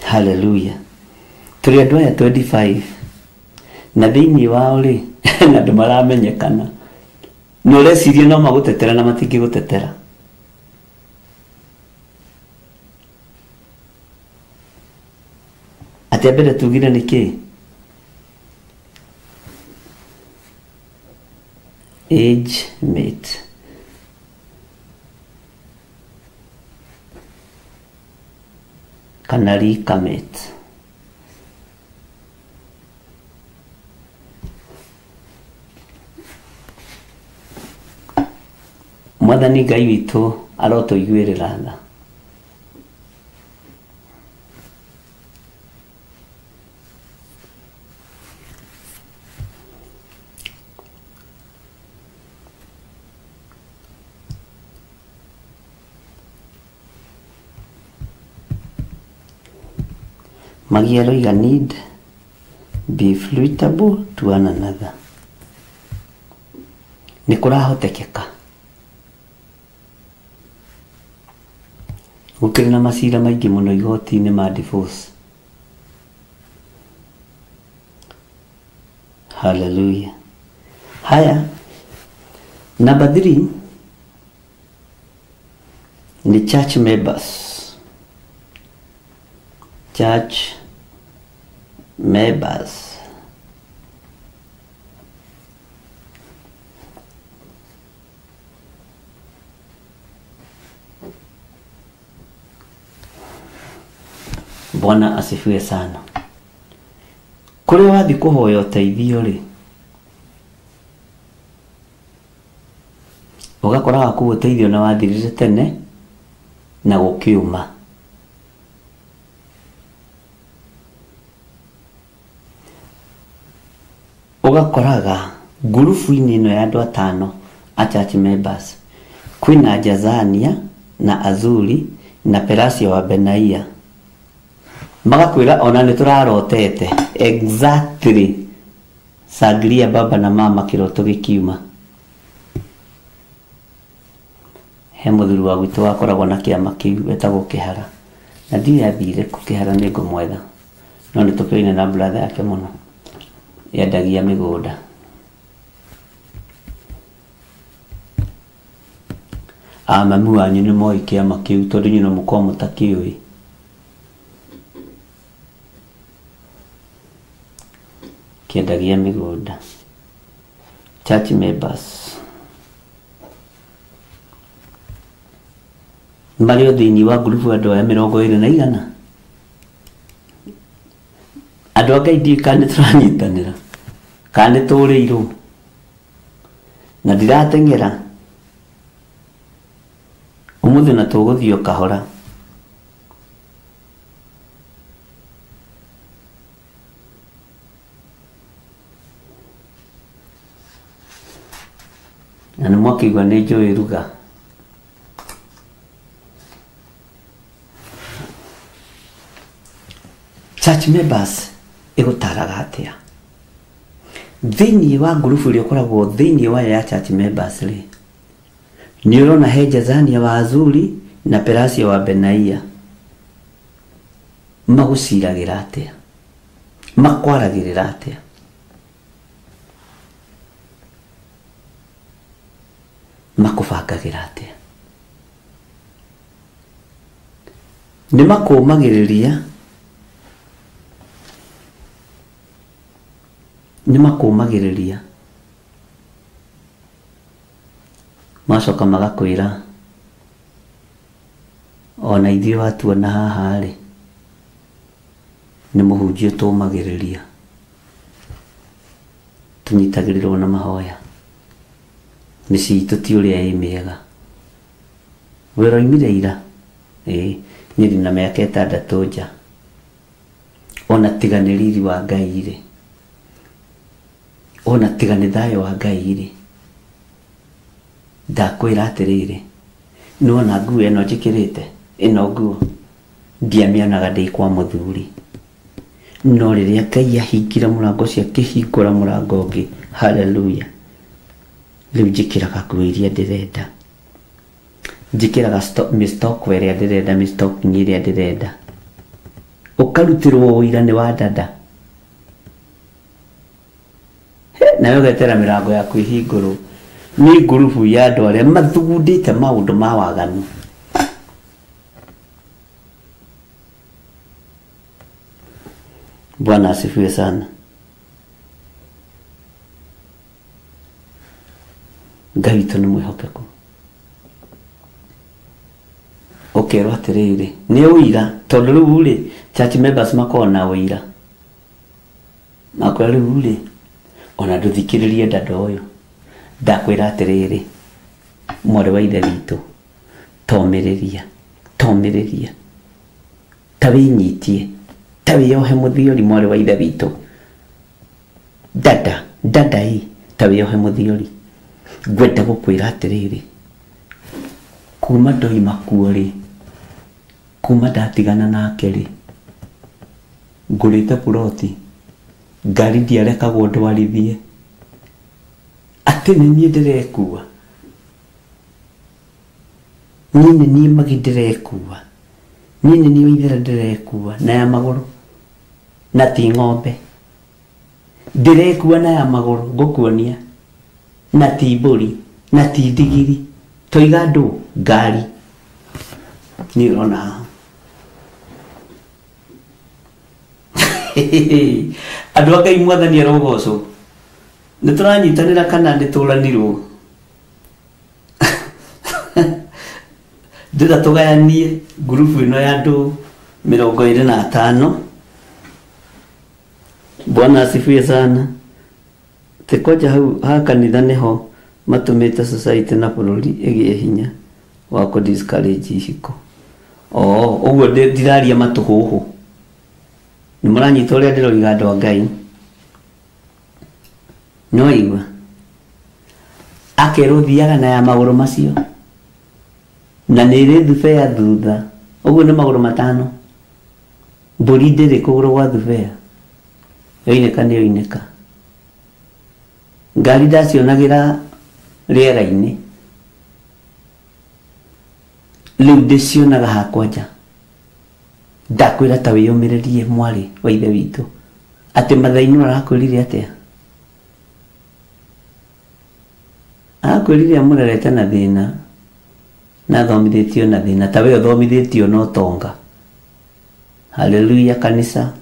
Hallelujah. Turi andu aya 25 na thiini wao ri na andu maramenyekana no recirie no magutetera na matingi gutetera. Ati mbere tugire niki age mate kanari kamate Mwathani Ngai witu arotuiguirira tha. Magiero iga need be fluidable to one another. Nikurahotekeka gukiri na masira maingi muno igoti-ini ma divorce. Hallelujah. Haya, number 3 ni church members. Church members. Bwana asifiwe sana. Kule wathi kuhoya uteithio ri ugakora waku uteithio na wathirire tene na gukiuma. Ugakoraga gurufu-inĩ ĩno ya andũ atano a church members kwĩna Jazania na Azuri na Perasio wa Benaia, magakwĩra ona nĩ tũrarotete exactly Sagria baba na mama kiroto gikiuma. He mũthuri wa gwitũ wakoragwo na kĩama kĩu wetagwo Kĩhara, na ndiĩ athire ku Kĩhara nĩ ngũmwetha, no nĩ tũkĩine na brother yake mũno yendagia mĩgũnda. Mami wanyu nĩ moĩ kĩama kĩu tondũ nyina mũkorwo mũtakĩũĩ. Kĩendagia mĩgũnda. Church members marĩ o thĩinĩ wa ngurubu andũ aya 20 andũ a Ngai ndiĩ kana tũranyitanĩra kana tũrĩirwo na ndirateng'era umuthi na tũgũthiĩ o kahora. Na nĩ mwakĩigua nĩ njũĩ ruga. Church members igũtaraga atĩa thĩinĩ wa ngurubu ĩrĩa ũkoragwo thĩinĩ wa ya church members rĩ, nĩ ũrona he Jazania wa Azuri na Perasio wa Benaia magũciragĩra atĩa, makwaragĩrĩra atĩa. Makũbangagĩra atĩa, nĩ makũmagĩrĩria, nĩ makũmagĩrĩria macoka magakwĩra ona ithuĩ watuona haha rĩ nĩ mũhunjia tũmagĩrĩria, tũnyitagĩrĩrwo na mahoya, mĩciĩ itũ ti ũrĩa ĩ mĩega. Wĩra oimire ira niĩ ndĩ na mĩaka 6 nja, ona tiga nĩ riri wa Ngai rĩ, ona tiga nĩ thayũ wa Ngai rĩ, ndakwĩra atĩrĩrĩ, nĩwona nguo ĩno njĩkĩrĩte, ĩno nguo ndiamĩonaga ndĩ kwa mũthuri, no rĩrĩa Ngai ahingire mũrango ũcio akĩhingũra mũrango ũngĩ, haleluya, rĩu njĩkĩraga nguo iria ndĩrenda, njĩkĩraga mĩstoko ĩrĩa ndĩrenda, mĩstoking ĩrĩa ndĩrenda, ũkarutĩrwo ũira nĩ wa dada, nawe ũgetera mĩrango ya kwĩhingũrwo nĩ ngurubu ya andũ arĩa mathugundĩte maũndũ ma waganu. Bwana asifiwe sana. Ngai witũ nĩ mwĩhokeku. Ũkerwo atĩrĩrĩ, nĩ ũira, tondũ rĩu rĩ church members makoragwo na ũira, nakwĩra rĩu rĩ ona ndũthikĩrĩrie dada ũyũ, ndakwĩra atĩrĩrĩ, mwarĩ wa ithe witũ, tomĩrĩria, tomĩrĩria, ta wĩnyitie, ta wĩyohe mũthiori mwarĩ wa ithe witũ, dada ta wĩyohe mũthiori. Ngwenda gũkwĩra atĩrĩrĩ, kuma ndoima kuo rĩ, kuma ndatigana nake rĩ, ngũrĩte puroti, ngari ndiarekagwo ndwarithie, atĩ nĩ niĩ ndĩrekua, niĩ nĩ niĩ magi ndĩrekua, niĩ nĩ niĩ Waithera ndĩrekua na ya magũrũ, na ti ng'ombe, ndĩrekua na ya magũrũ, ngũkuonia, na ti mbũri, na ti ndigiri, toiga andũ ngari. Nĩ ũrona haha andũ a Ngai Mwathani arogocwo, nĩ tũranyitanĩra kana nĩ tũranirwo? Ndĩra tũgayanie ngurubu ĩno ya andũ 25. Bwana asifiwe sana. Tekoja hau ha kanitha niho matumite society na bururi igie hinya wa ku discourage ihiko. Uguo ndiraria matuhuhu. Ni muranyita uria ndiroiga andu a Ngai. No igua akeruthiaga na ya maguru macio na niri thubea thutha. Uguo ni maguru matano. Mburi ndiri kuguru gwa thubea. Yoineka ni yoineka. Ngari ndacionagira riera-ini. Riu ndicionaga hakwa nja. Ndakwira ta wiyumiririe mwari wa ithe witu ati mathaini arakwirire atia. Akwirire amurerete na thina na thomithitio na thina ta we thomithitio no tonga. Haleluya kanisa.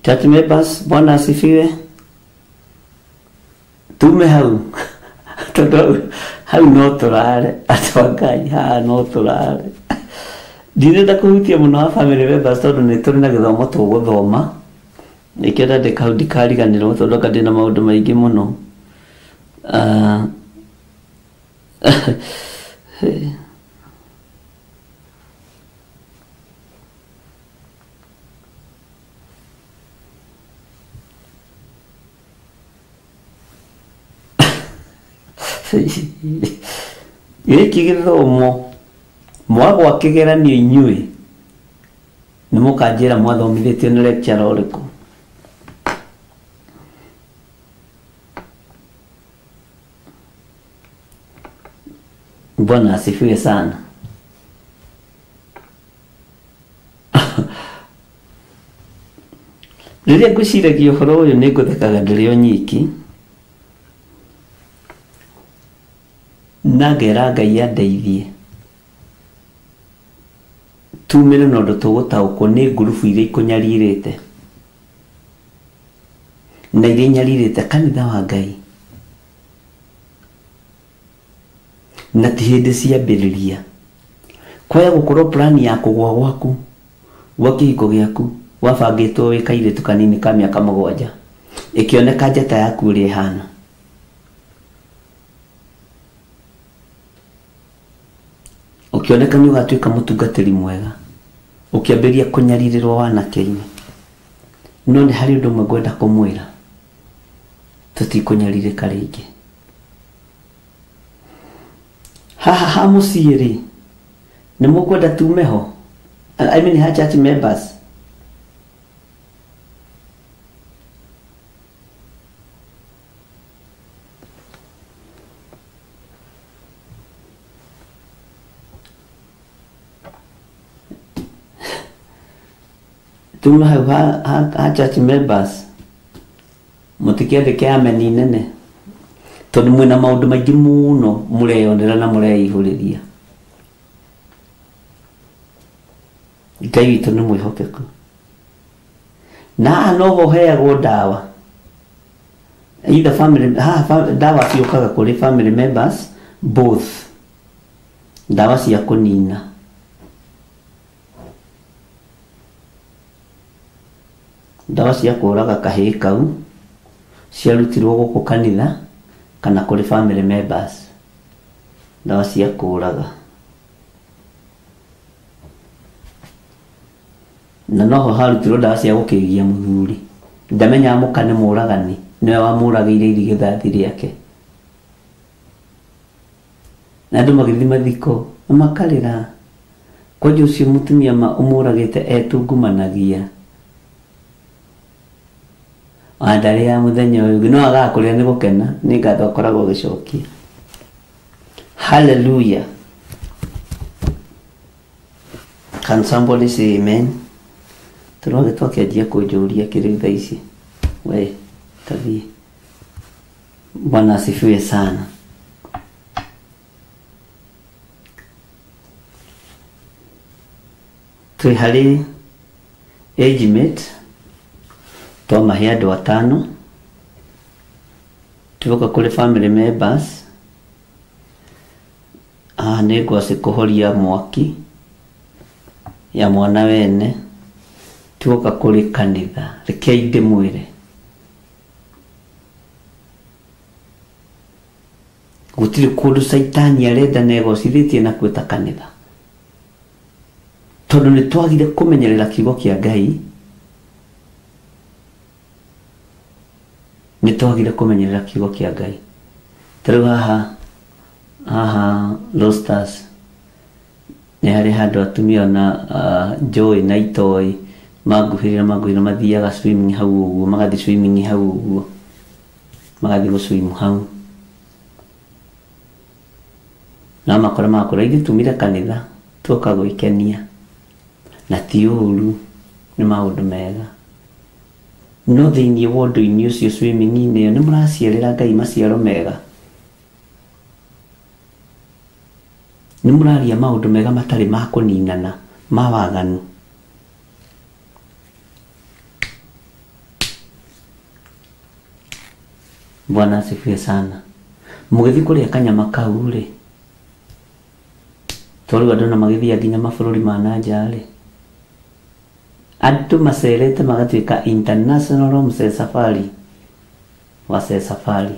Church members, Bwana asifiwe. Tume hau. Tondu hau no turare atwangai ha no turare. Ndirenda kuhutia muno wa family members tondu ni turi na githomo tuguthoma. Nikenda ndikariganirwo tondu kandina maundu maingi muno. Giki githomo mwagwa kigeranio inyui ni mukanjira mwathomithitio ni lecturer uriku. Bwana asifiwe sana. Riria nguciragia uhoro uyu ni nguthekaga ndiri o nyiki na ngera Ngai andeithie tumire na undu tugutaukwo ni ngurubu iria ikunyaririte na iria nyaririte kanitha wa Ngai na ti hindi ciambiriria kwaya gukorwo plan ya kugwa gwaku gwa kihiko giaku wabangitwo wi kairitu kanini ka miaka 7 ikioneka njata yaku uri hana ukioneka ni ugatuika mutungatiri mwega ukiambiria kunyaririrwo wanake-ini no ni hari undu mwe ngwenda kumwira tutikunyariririka ringi ha musiiri ni mukwenda tumeho I mean ha church members tume ha church members mutikiandike ameni nene tondu mwina maundu maingi muno mureyonera na mureihuriria. Ngai witu ni mwihokeku na no ho heagwo ndawa either family ndawa ciukaga kuri family members both ndawa cia kunina ndawa cia kuraga kahii kau ciarutirwo guku kanitha kana kuri family members ndawa cia kuraga na noho harutirwo ndawa cia gukigia muthuri ndamenya mukane muragani niwe wamuragire iri githathi riake na andu magithi mathiko makarira kwaju ucio mutumia umuragite etungumanagia andari ya muthenya uyu no agakuria ni gukena ni ngatho akoragwo gicokia. Hallelujah. Can somebody say amen? Turoge twakianjia kunjuria kiriu thaa ici we tathie. Bwana asifiwe sana. Twi hari age mate toma andu 5 tuvoka kule family members haha nĩ ngwacĩ kũhoria mwaki ya mwana wene tuoka kũrĩ kanitha rekei ndĩmwĩre gũtirĩ kũndũ Saitani arenda na egocithĩtie na kwĩta kanitha tondũ nĩ twagire kũmenyerera kiugo kĩa Ngai nĩ twagire kũmenyerera kiugo kĩa Ngai tarĩu haha Rosters nĩ harĩ handũ atumia na Joy na Itoi maguhĩrĩra mathiaga swimming hau ũguo magathiĩ swimming hau ũguo magathiĩ gũswim hau na makora ithuĩ tumire kanitha tuoka gwĩkenia na ti ũru nĩ maũndũ mega no thĩinĩ wa ũndũ-inĩ ũcio swimming-inĩ ĩyo nĩ mũraciarĩra Ngai maciaro mega nĩ mũraria maũndũ mega matarĩ ma kũninana ma waganu Bwana asifiwe sana mũgĩthiĩ kũrĩa kanyama kau rĩ tondũ andũ na magĩthiĩ nginya mabũrũri ma nanja rĩ andũ macerete magatuĩka international msafari safari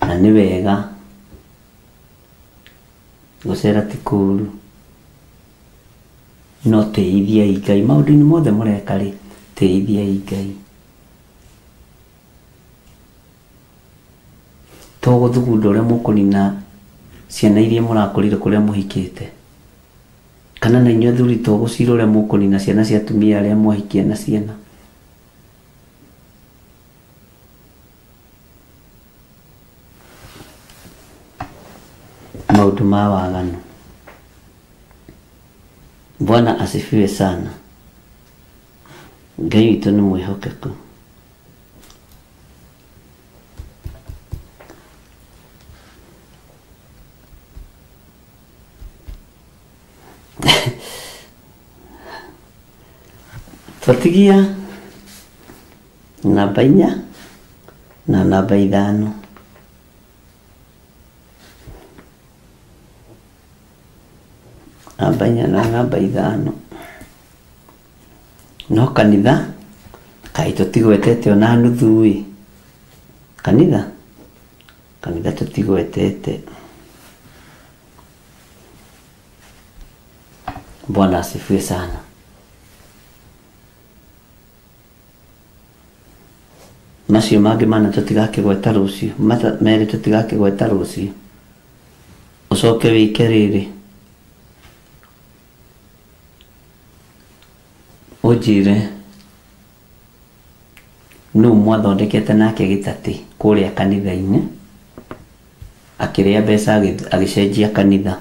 na nĩ wega gũcera ti kũũru no tĩithiai Ngai maũndũ-inĩ mothe mũreka rĩ tĩithiai Ngai to gũthugunda ũrĩa mũkũnina ciana iria mũrakũrire kũrĩa mũhikĩte kana na inyuĩ athuri to gũcira ũrĩa mũkũnina ciana cia atumia arĩa mwahikia na ciana maũndũ ma waganu Bwana asifiwe sana Ngai witũ nĩ mwĩhokeku twatigia namba 4 na namba 5 namba 4 na namba 5 no kanitha kai tũtigwetete ona nuthu ĩ kanitha tũtigwetete Bwana asifiwe sana macio mangĩ mana tũtigakĩgweta rũciũ merĩ tũtigakĩgweta rũciũ ũcoke wĩke rĩrĩ ũnjĩre nũũ mwathondekete nake gĩtatĩ kũrĩa kanitha-inĩ akĩrĩa mbeca agĩcenjia kanitha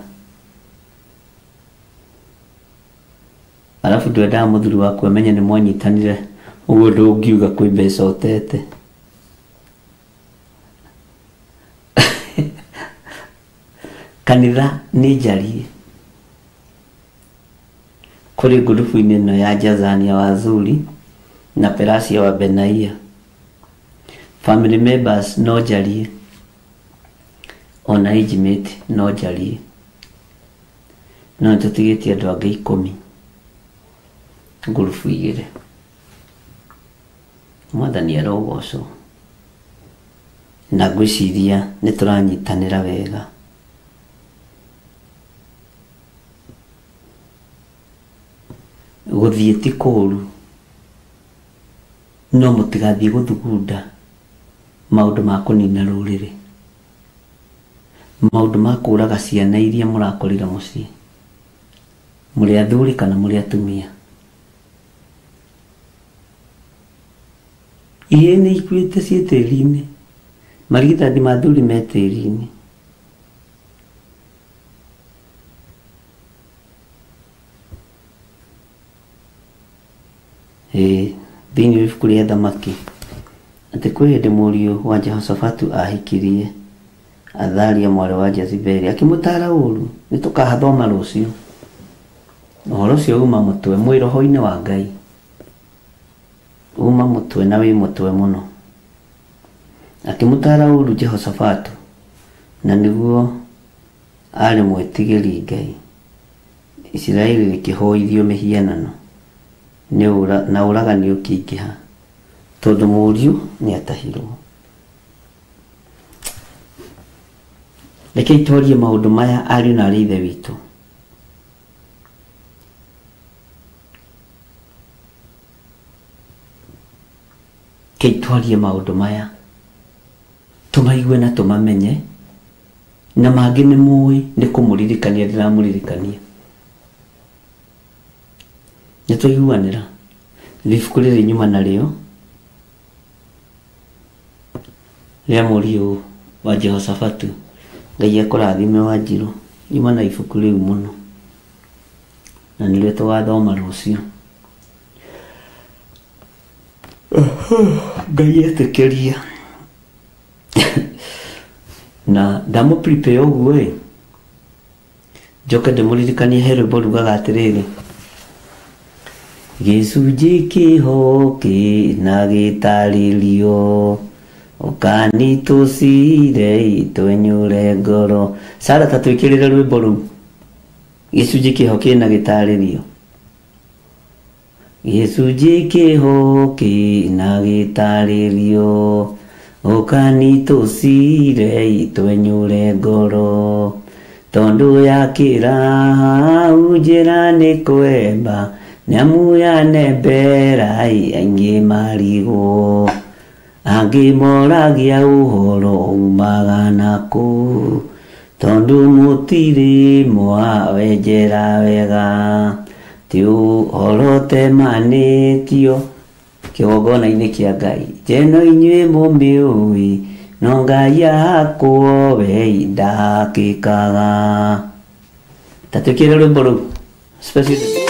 alafu ndwendaga mũthuri waku amenye nĩ mwanyitanire ũguo ndũngiuga kwĩ mbeca ũtete kanitha nĩ njarie kũrĩ ngurubu-inĩ ĩno ya Jazania wa Zuri na Perasia wa Benaia family members no njarie ona age mate no njarie no tũtigĩtie andũ angĩ 10 ngurubu 2 Mwathani arogocwo na ngwĩciria nĩ tũranyitanĩra wega gũthiĩ ti kũũru no mũtigathiĩ gũthugunda maũndũ ma kũnina rũrĩrĩ maũndũ ma kũũraga ciana iria mũrakũrĩra mũciĩ mũrĩ athuri kana mũrĩ atumia iria nĩ ikuĩte ciĩ tĩri-inĩ marigithathi ma athuri me tĩri-inĩ thĩinĩ wa ibuku rĩa thamaki atĩ kwĩ hĩndĩ mũriũ wa Jehoshafatu ahikirie Athalia mwarĩ wa Jezebeli akĩmũtara ũru nĩ tũkahathoma rũciũ ũhoro ũcio uma mũtwe mwĩ roho-inĩ wa Ngai uma mũtwe na wĩ mũtwe mũno akĩmũtara ũru Jehoshafatu na niguo arĩ mwĩtigĩri Ngai. Isiraeli rĩkĩhoithio mĩhianano na ũragani ũkĩingĩha tondũ mũriũ nĩatahirwo. Rekei twarie maũndũ maya ariũ na aarĩ a Ithe witũ. Rekei twarie maũndũ maya tũmaigue na tũmamenye, na mangĩ nĩ mũĩ nĩ kũmũririkania ndĩramũririkania. Nĩ twaiguanĩra ibuku rĩrĩ nyuma narĩo rĩa mũriũ wa Jehoshafatu. Ngai akũrathime Wanjirũ, nyuma na ibuku rĩu mũno, na nĩrĩo tũgathoma rũciũ. Ngai etĩkĩria na ndamũprepare ũguo njoke ndĩmũririkanie he rwĩmbo rugaga atĩrĩrĩ: gĩcunjĩ kĩhoke na gĩtarĩrio ũkanitũcire twenyũre ngoro. Sara, ta twĩkĩrĩre rwĩmbo rũu, gĩcunjĩ kĩhoke na gĩtarĩrio. Gĩcunjĩ kĩhoke na gĩtarĩrio ũkanitũcire twenyũre ngoro, tondũ yakĩra hau njĩra nĩ kwemba, nyamu ya nembera aingĩ marigwo, angĩ moragia ũhoro umaga nakũ, tondũ mũtirĩ mwawenjera wega, ti ũhoro temanĩtio kĩgongona-inĩ kĩa Ngai. Njeno inyuĩ mũmĩũĩ, no Ngai akwo we ndakĩkaga. Ta twĩkĩre rwĩmbo rũu special.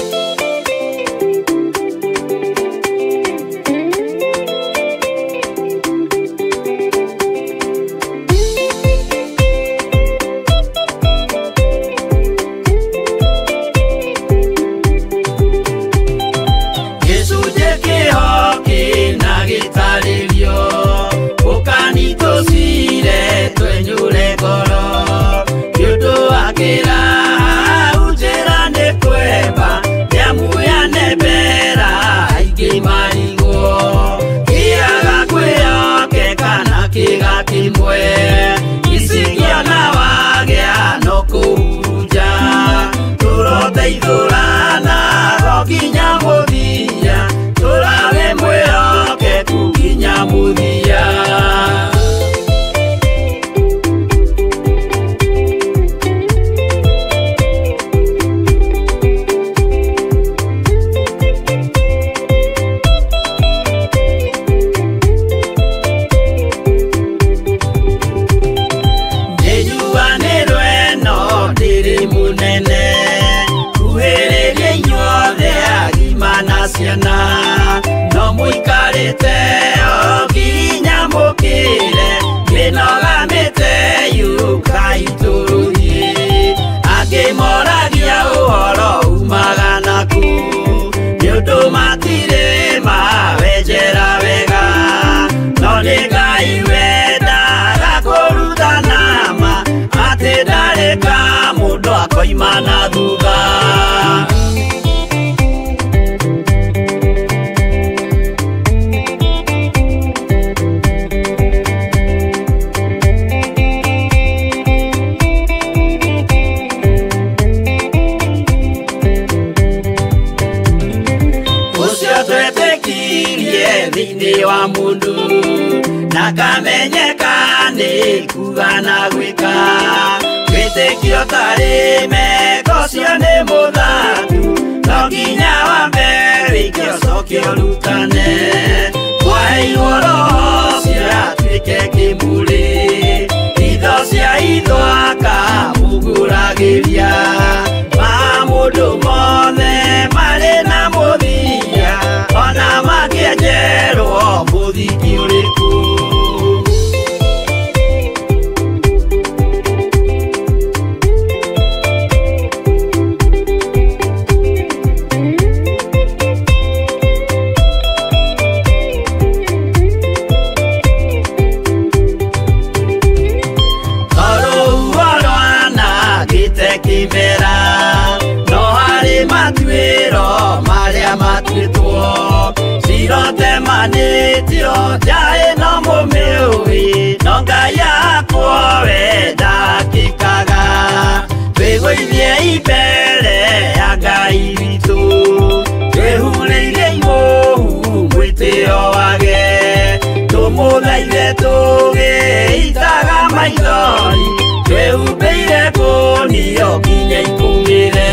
tũthaithe tũgĩitaga maithori twĩhumbĩire ngũnio nginya ikumĩre.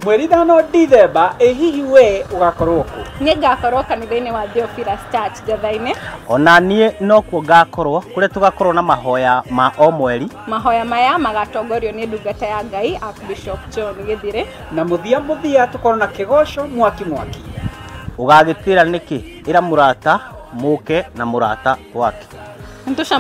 Mweri thano Dithemba hihi we ugakorwo ku? Nie ngakorwo kanitha-inĩ wa Theophilus Church Gathainĩ. Ona niĩ no kuo ngakorwo kuria tugakorwo na mahoya ma o mweri. Mahoya maya magatongorio nĩ ndungata ya Ngai Archbishop John Gĩthire. Na muthia tukorwo na kigoco mwaki. Ugagitira niki ira murata muke na murata wake.